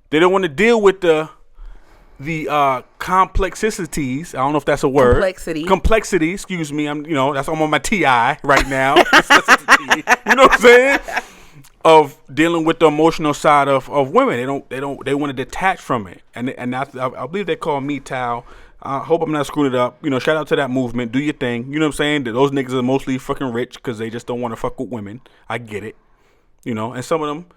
They don't want to deal with the complexities. I don't know if that's a word. Complexity. Excuse me. I'm on my TI right now. You know what I'm saying? Of dealing with the emotional side of women. They want to detach from it. And that's, I believe they call me Tao. I hope I'm not screwing it up. Shout out to that movement. Do your thing. You know what I'm saying? Those niggas are mostly fucking rich because they just don't want to fuck with women. I get it. And some of them,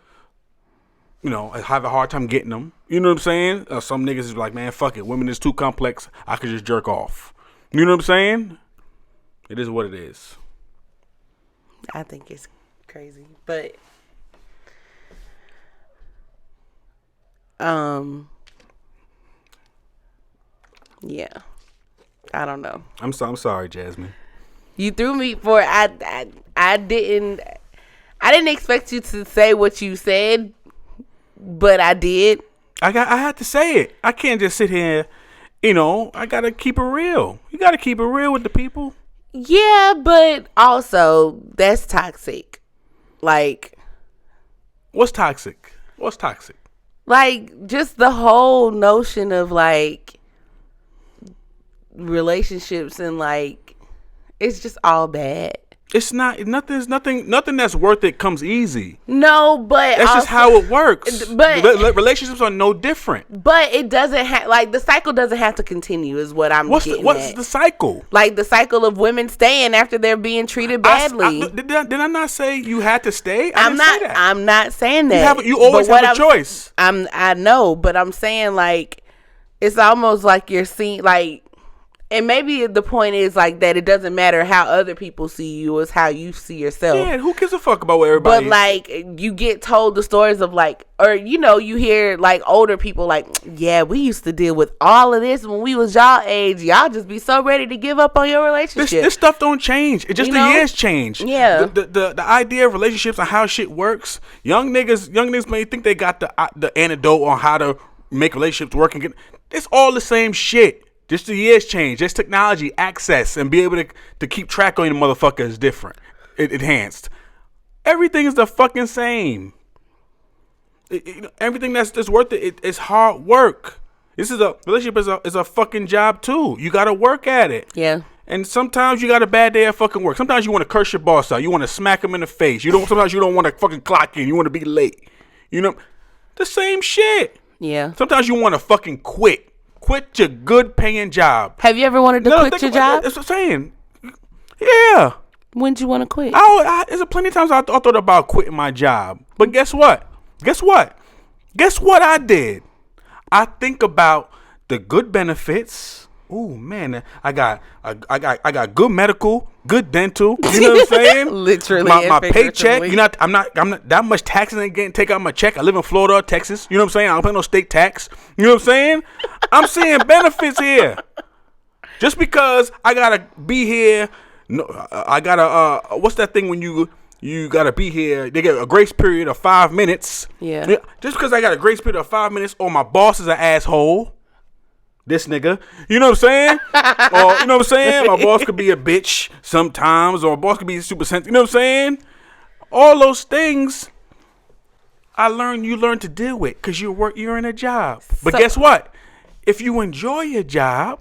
have a hard time getting them. You know what I'm saying? Some niggas is like, man, fuck it. Women is too complex. I could just jerk off. You know what I'm saying? It is what it is. I think it's crazy. But, yeah. I don't know. I'm sorry, Jasmine. You threw me for I didn't expect you to say what you said, but I did. I had to say it. I can't just sit here, I gotta keep it real. You gotta keep it real with the people. Yeah, but also that's toxic. Like, what's toxic? Like, just the whole notion of like relationships and like, it's just all bad. It's not nothing that's worth it comes easy. No, but that's just how it works. But relationships are no different. But it doesn't have like the cycle doesn't have to continue. Is what I'm what's getting what's at. the cycle? Like the cycle of women staying after they're being treated badly. Did I not say you had to stay? I'm not saying that. You always have a choice. I know, but I'm saying like it's almost like you're seeing like. And maybe the point is like that it doesn't matter how other people see you, it's how you see yourself. Yeah, who gives a fuck about what everybody But like you get told the stories of like, or you hear like older people like, yeah, we used to deal with all of this when we was y'all age. Y'all just be so ready to give up on your relationship. This stuff don't change. It just the years change. Yeah. The idea of relationships and how shit works. Young niggas may think they got the antidote on how to make relationships work and get. It's all the same shit. Just the years change. Just technology, access, and be able to keep track on your motherfucker is different. Enhanced. Everything is the fucking same. Everything that's worth it is hard work. Relationship is a fucking job too. You gotta work at it. Yeah. And sometimes you got a bad day at fucking work. Sometimes you want to curse your boss out. You want to smack him in the face. Sometimes you don't want to fucking clock in. You want to be late. The same shit. Yeah. Sometimes you want to fucking quit. Quit your good paying job. Have you ever wanted to quit your job? That's what I'm saying. Yeah. When did you want to quit? There's plenty of times I thought about quitting my job. But guess what? Guess what I did? I think about the good benefits. Ooh, man, I got good medical, good dental. You know what I'm saying? Literally, my paycheck. I'm not that much taxes ain't getting take out my check. I live in Florida, Texas. You know what I'm saying? I don't pay no state tax. You know what I'm saying? I'm seeing benefits here. Just because I gotta be here, no, I gotta. What's that thing when you gotta be here? They get a grace period of 5 minutes. Yeah. Just because I got a grace period of 5 minutes, or my boss is an asshole. This nigga, you know what I'm saying? Or, you know what I'm saying? My boss could be a bitch sometimes, or my boss could be super sensitive. You know what I'm saying? All those things, you learn to deal with because you're in a job. But guess what? If you enjoy your job,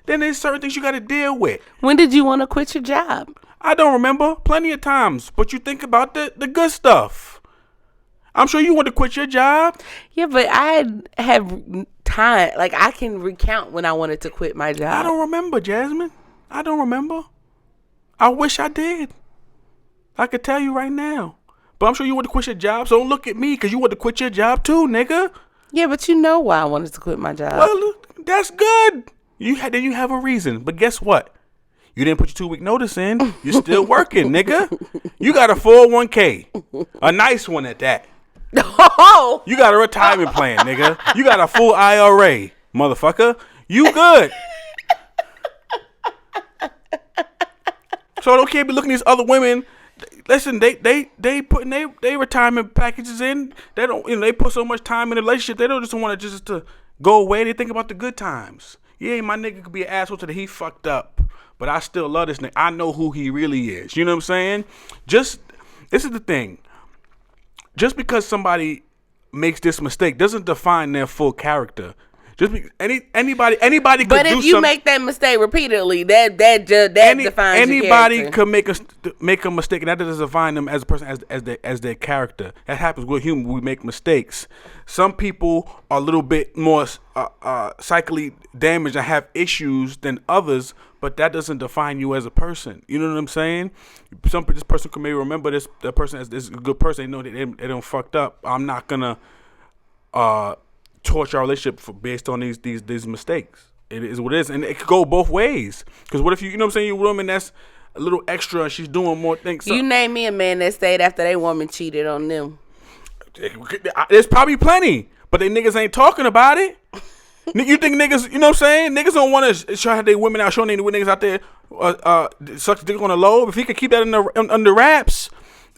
then there's certain things you got to deal with. When did you want to quit your job? I don't remember. Plenty of times. But you think about the good stuff. I'm sure you want to quit your job. Yeah, but I have time. Like, I can recount when I wanted to quit my job. I don't remember, Jasmine. I don't remember. I wish I did. I could tell you right now. But I'm sure you want to quit your job, so don't look at me because you want to quit your job too, nigga. Yeah, but you know why I wanted to quit my job. Well, that's good. Then you have a reason. But guess what? You didn't put your 2-week notice in. You're still working, nigga. You got a 401k. A nice one at that. Oh! You got a retirement plan, nigga. You got a full IRA, motherfucker. You good. So don't can't be looking at these other women. Listen, they putting they retirement packages in. They don't, they put so much time in a relationship. They don't just want to go away. They think about the good times. Yeah, my nigga could be an asshole till he fucked up, but I still love this nigga. I know who he really is. You know what I'm saying? This is the thing. Just because somebody makes this mistake doesn't define their full character. Just anybody could do something. But if you make that mistake repeatedly, that defines your character. Anybody could make a mistake, and that doesn't define them as a person as their character. That happens. We're human. We make mistakes. Some people are a little bit more psychically damaged and have issues than others, but that doesn't define you as a person. You know what I'm saying? This person may remember this person as this good person. They know that they don't fucked up. I'm not gonna torture our relationship based on these mistakes. It is what it is, and it could go both ways. Because what if you know what I'm saying, you woman that's a little extra and she's doing more things. You name me a man that stayed after they woman cheated on them. There's probably plenty, but they niggas ain't talking about it. You think niggas, you know what I'm saying? Niggas don't want to show their women out, showing their niggas out there suck dick on the low. If he could keep that under wraps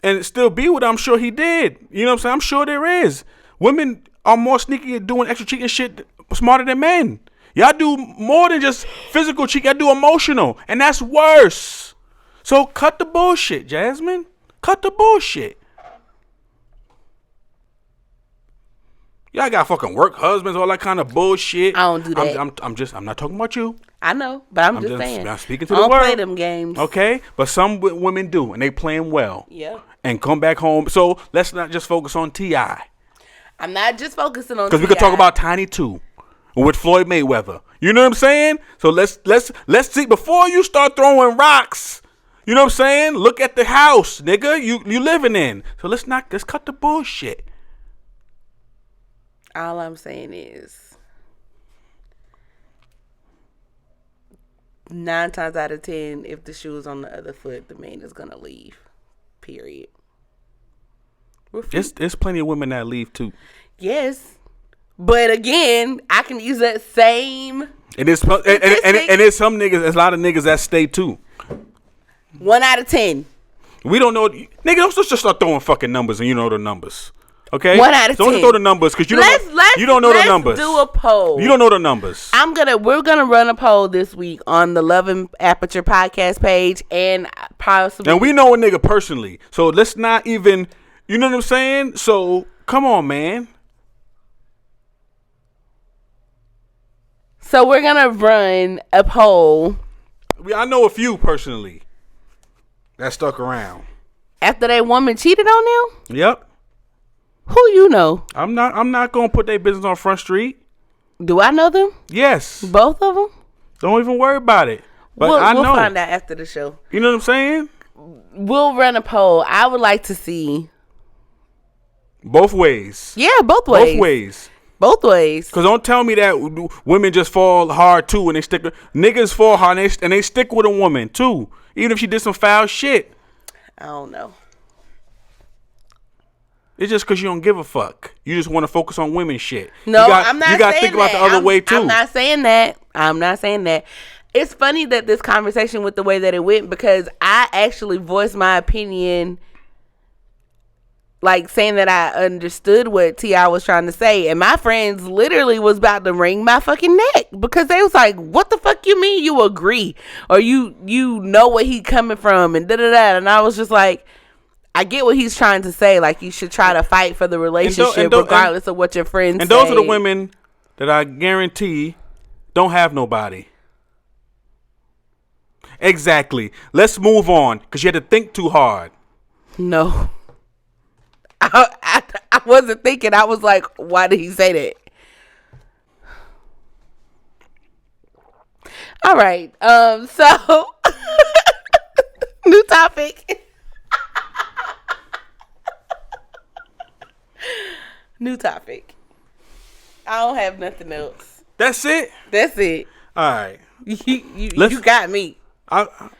and still be with her, I'm sure he did. You know what I'm saying? I'm sure there is. Women are more sneaky at doing extra cheating shit smarter than men. Y'all do more than just physical cheating. Y'all do emotional, and that's worse. So cut the bullshit, Jasmine. Cut the bullshit. Y'all got fucking work husbands, all that kind of bullshit. I don't do that. I'm not talking about you. I know, but I'm just saying. I'm speaking to I the don't world. play them games. Okay, but some women do, and they playing well. Yeah. And come back home. So let's not just focus on T.I. I'm not just focusing on because we could talk about Tiny too, with Floyd Mayweather. You know what I'm saying? So let's see before you start throwing rocks. You know what I'm saying? Look at the house, nigga. You living in. So let's cut the bullshit. All I'm saying is 9 times out of 10, if the shoe is on the other foot, the man is gonna leave. Period. There's plenty of women that leave too. Yes, but again, I can use that same. And there's some niggas. There's a lot of niggas that stay too. 1 out of 10. We don't know, nigga. Don't just start throwing fucking numbers, and you know the numbers. Okay, 1 out of 10. Don't throw the numbers because you don't know the numbers. Let's do a poll. You don't know the numbers. We're gonna run a poll this week on the Love and Aperture podcast page, and possibly. And we know a nigga personally, so let's not even. You know what I'm saying? So come on, man. So we're gonna run a poll. I know a few personally that stuck around After that woman cheated on them? Yep. Who you know? I'm not gonna put their business on Front Street. Do I know them? Yes. Both of them? Don't even worry about it. But we'll know. Find out after the show. You know what I'm saying? We'll run a poll. I would like to see both ways. Yeah, both ways. Both ways. Both ways. Because don't tell me that women just fall hard too, and they stick. Niggas fall hard and they stick with a woman too, even if she did some foul shit. I don't know. It's just because you don't give a fuck. You just want to focus on women shit. No, I'm not saying that. You got to think about the other way too. I'm not saying that. It's funny that this conversation went the way that it went because I actually voiced my opinion, like saying that I understood what T.I. was trying to say, and my friends literally was about to wring my fucking neck because they was like, "What the fuck you mean you agree or you know what he coming from and da da da?" And I was just like, I get what he's trying to say. Like, you should try to fight for the relationship regardless of what your friends say. And those are the women that I guarantee don't have nobody. Exactly. Let's move on because you had to think too hard. No. I wasn't thinking. I was like, why did he say that? All right. So new topic. New topic. I don't have nothing else. That's it? That's it. All right. You got me.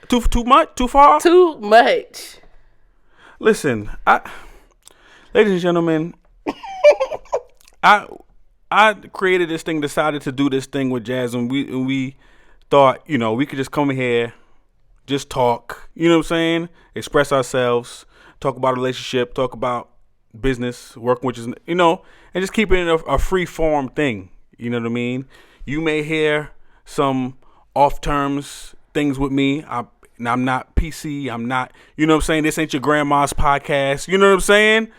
Too much? Too far? Too much. Listen, ladies and gentlemen, I created this thing, decided to do this thing with Jazz, and we thought, we could just come here, just talk, you know what I'm saying? Express ourselves, talk about a relationship, talk about business, working, which is, and just keep it in a free form thing. You know what I mean? You may hear some off terms things with me. I'm not PC. I'm not, you know what I'm saying? This ain't your grandma's podcast. You know what I'm saying?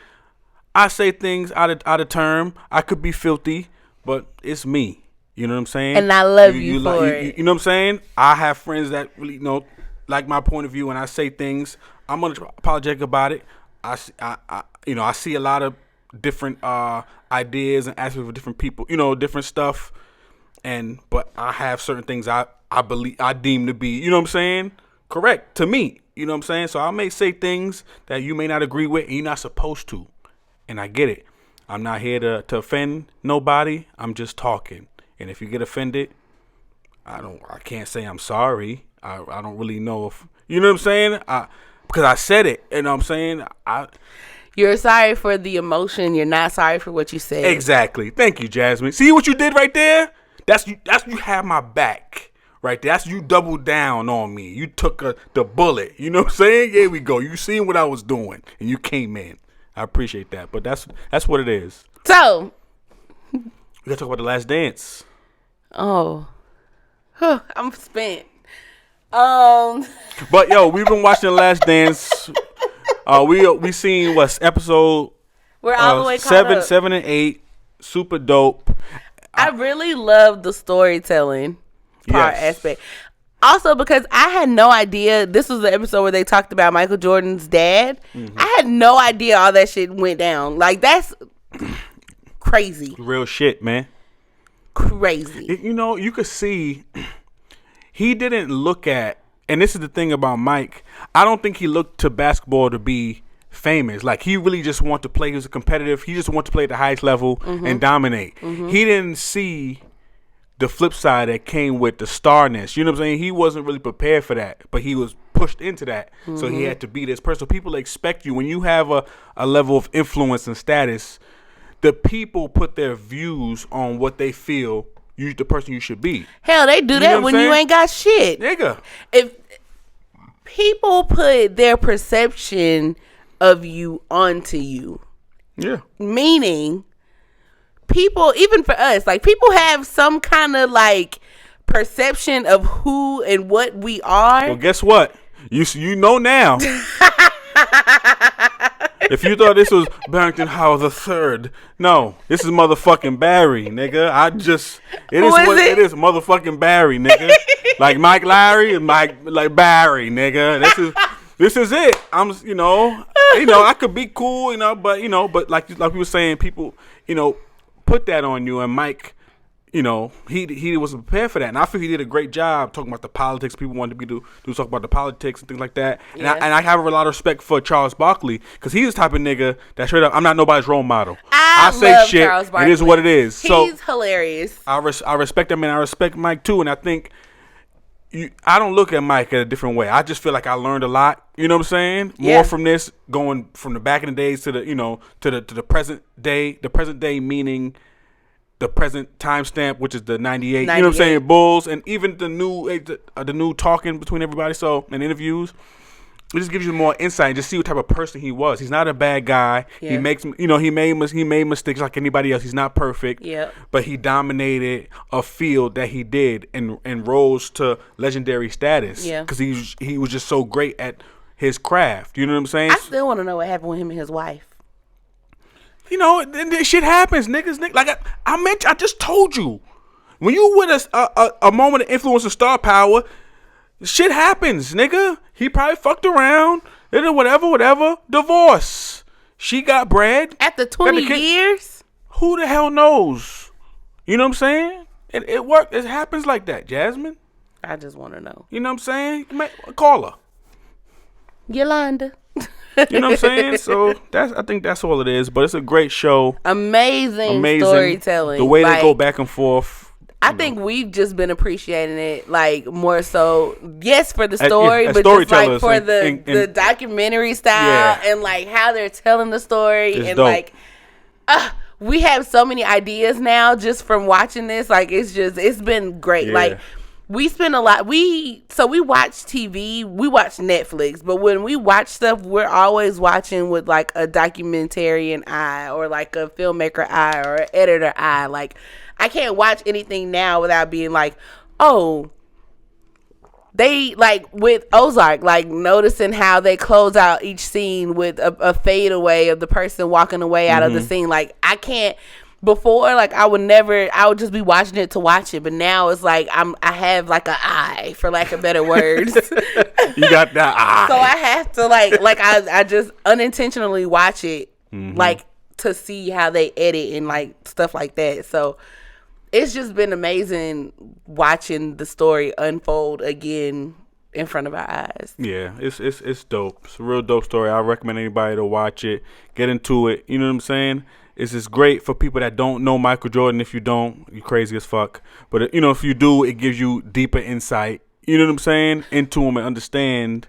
I say things out of term. I could be filthy, but it's me. You know what I'm saying? And I love you for it. You know what I'm saying? I have friends that really like my point of view, and I say things. I'm unapologetic about it. I see a lot of different ideas and aspects of different people, different stuff. But I have certain things I believe, I deem to be, you know what I'm saying, correct to me. You know what I'm saying? So I may say things that you may not agree with, and you're not supposed to. And I get it. I'm not here to offend nobody. I'm just talking. And if you get offended, I can't say I'm sorry. I don't really know if, you know what I'm saying? Because I said it. You know what I'm saying? You're sorry for the emotion. You're not sorry for what you said. Exactly. Thank you, Jasmine. See what you did right there? That's you have my back right there. That's you doubled down on me. You took the bullet. You know what I'm saying? Here we go. You seen what I was doing, and you came in. I appreciate that. But that's what it is. So we gotta talk about The Last Dance. Oh, I'm spent. But yo, we've been watching The Last Dance. We seen what's episode. We're all the way caught up. 7 and 8. super dope. I really love the storytelling part aspect. Also, because I had no idea, this was the episode where they talked about Michael Jordan's dad. I had no idea all that shit went down. Like, that's crazy. Real shit, man. Crazy. You know, you could see he didn't look at, and this is the thing about Mike, I don't think he looked to basketball to be famous. Like, he really just wanted to play. He was a competitive. He just wanted to play at the highest level and dominate. He didn't see the flip side that came with the starness. You know what I'm saying? He wasn't really prepared for that, but he was pushed into that. So he had to be this person. So people expect you, when you have a level of influence and status, the people put their views on what they feel you the person you should be. Hell, they do that when you ain't got shit. Nigga. If people put their perception of you onto you. Yeah. Meaning, people, even for us, like, people have some kind of, like, perception of who and what we are. Well, guess what? You know now. If you thought this was Barrington Howell III, no, this is motherfucking Barry, nigga. It is what it is, motherfucking Barry, nigga. Like Mike Larry and like Barry, nigga. This is it. I could be cool, but like we were saying, people, put that on you, and Mike, he wasn't prepared for that, and I feel he did a great job talking about the politics. People wanted to talk about the politics and things like that, and I have a lot of respect for Charles Barkley, because he's the type of nigga that straight up, I'm not nobody's role model. I say shit. Charles Barkley. It is what it is. He's hilarious. I respect him, and I respect Mike too, and I think. I don't look at Mike in a different way. I just feel like I learned a lot. You know what I'm saying? More from this, going from the back in the days to the to the present day. The present day meaning the present timestamp, which is the 98. You know what I'm saying? Bulls, and even the new talking between everybody. So, and interviews. It just gives you more insight and just see what type of person he was. He's not a bad guy. Yeah. He made mistakes like anybody else. He's not perfect. Yeah. But he dominated a field that he did and rose to legendary status. Yeah. Because he was just so great at his craft. You know what I'm saying? I still want to know what happened with him and his wife. This shit happens, niggas. Like I just told you, when you with a moment of influence and star power. Shit happens, nigga. He probably fucked around. Whatever. Divorce. She got bread. After 20 years? Who the hell knows? You know what I'm saying? It worked. It happens like that, Jasmine. I just want to know. You know what I'm saying? Call her. Yolanda. You know what I'm saying? So I think that's all it is. But it's a great show. Amazing storytelling. The way they go back and forth. I think we've just been appreciating it, like, more so, yes, for the story, but just, like, for the documentary style and, like, how they're telling the story. It's and, dope. Like, we have so many ideas now just from watching this. Like, it's been great. Yeah. Like, we spend a lot. We watch TV, we watch Netflix, but when we watch stuff, we're always watching with, like, a documentarian eye or, like, a filmmaker eye or an editor eye. Like, I can't watch anything now without being like, oh, they, like, with Ozark, like, noticing how they close out each scene with a fade away of the person walking away out of the scene. Like, I can't, before, like, I would just be watching it to watch it. But now it's like, I have, like, an eye, for lack of better words. You got that eye. So I have to, like I just unintentionally watch it, like, to see how they edit and, like, stuff like that. So it's just been amazing watching the story unfold again in front of our eyes. Yeah, it's dope. It's a real dope story. I recommend anybody to watch it, get into it. You know what I'm saying? It's just great for people that don't know Michael Jordan. If you don't, you're crazy as fuck. But, if you do, it gives you deeper insight. You know what I'm saying? Into him and understand,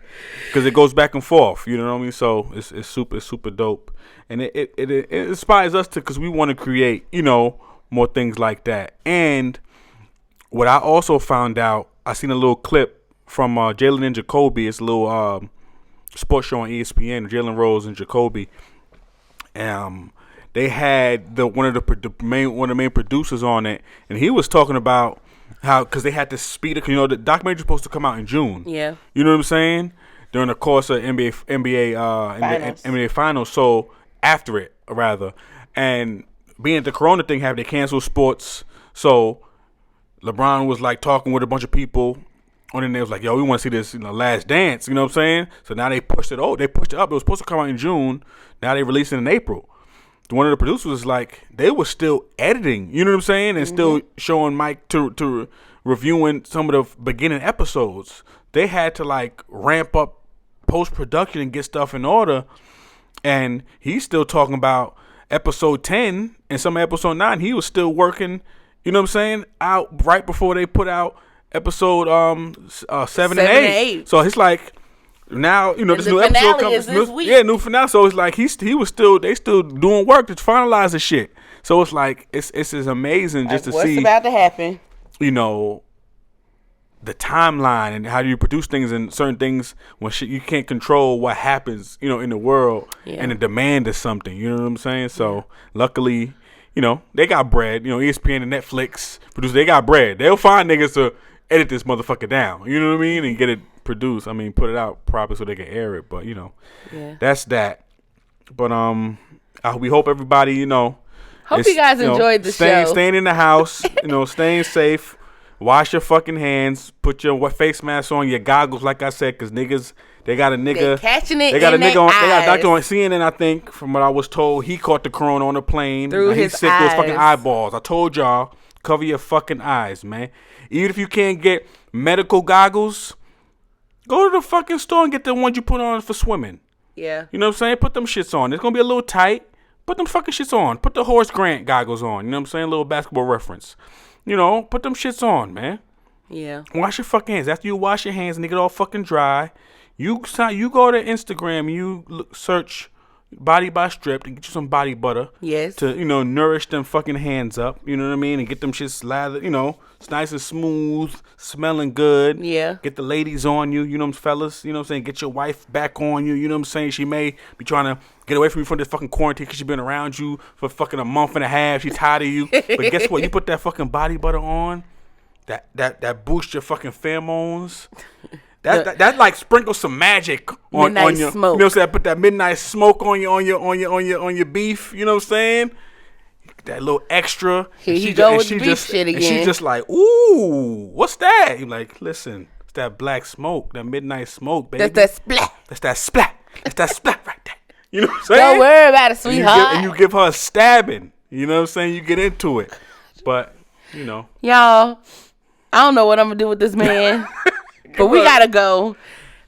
because it goes back and forth. You know what I mean? So it's super dope, and it inspires us to, because we want to create, more things like that. And what I also found out, I seen a little clip from Jalen and Jacoby. It's a little sports show on ESPN. Jalen Rose and Jacoby. They had one of the main producers on it, and he was talking about how, because they had to speed it. The documentary was supposed to come out in June. Yeah. You know what I'm saying? During the course of NBA Finals. So after it, rather, and being at the Corona thing happened, they canceled sports. So LeBron was like talking with a bunch of people. And then they was like, yo, we want to see this, Last Dance. You know what I'm saying? So now they pushed it. Oh, they pushed it up. It was supposed to come out in June. Now they released it in April. One of the producers was like, they were still editing. You know what I'm saying? And still showing Mike to reviewing some of the beginning episodes. They had to like ramp up post-production and get stuff in order. And he's still talking about episode 10 and some episode 9. He was still working, you know what I'm saying, out right before they put out episode 7 and 8. So it's like now, this new episode comes. New finale. So it's like they still doing work to finalize the shit. So it's like it's amazing just to see what's about to happen. The timeline and how do you produce things and certain things when shit you can't control what happens, in the world and the demand of something. You know what I'm saying? So luckily, they got bread. ESPN and Netflix produce. They got bread. They'll find niggas to edit this motherfucker down. You know what I mean? And get it produced. I mean, put it out properly so they can air it. But that's that. But we hope everybody hope you guys enjoyed the show. Staying in the house. Staying safe. Wash your fucking hands. Put your face mask on. Your goggles, like I said, because niggas, they got a nigga. They're catching it. They got a nigga on. They got a doctor on CNN. I think, from what I was told, he caught the corona on the plane. Through his He's sick eyes. with his fucking eyeballs. I told y'all, cover your fucking eyes, man. Even if you can't get medical goggles, go to the fucking store and get the ones you put on for swimming. Yeah. You know what I'm saying? Put them shits on. It's gonna be a little tight. Put them fucking shits on. Put the Horace Grant goggles on. You know what I'm saying? A little basketball reference. Put them shits on, man. Yeah. Wash your fucking hands. After you wash your hands and they get all fucking dry, you go to Instagram and you search Body by Strip and get you some body butter. Yes. To, nourish them fucking hands up. You know what I mean? And get them shit slathered, it's nice and smooth, smelling good. Yeah. Get the ladies on you, fellas. You know what I'm saying? Get your wife back on you. You know what I'm saying? She may be trying to get away from you from this fucking quarantine because she's been around you for fucking a month and a half. She's tired of you. But guess what? You put that fucking body butter on, that boosts your fucking pheromones. That like sprinkle some magic on your smoke. You know what I'm saying? Put that midnight smoke on your beef, you know what I'm saying? That little extra. Here you go with the beef shit again. And she's just like, ooh, what's that? You're like, listen, it's that black smoke, that midnight smoke, baby. That's that splat. That's that splat. That's that splat right there. You know what I'm saying? Don't worry about it, sweetheart. And you give her a stabbing. You know what I'm saying? You get into it. But, Y'all, I don't know what I'm going to do with this man. But we got to go.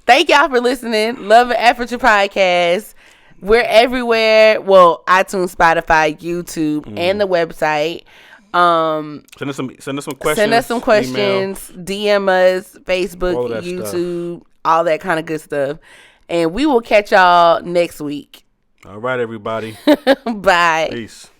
Thank y'all for listening. Love and Aperture Podcast. We're everywhere. Well, iTunes, Spotify, YouTube, and the website. Send us some questions. Send us some questions. Email. DM us, Facebook, YouTube, stuff. All that kind of good stuff. And we will catch y'all next week. All right, everybody. Bye. Peace.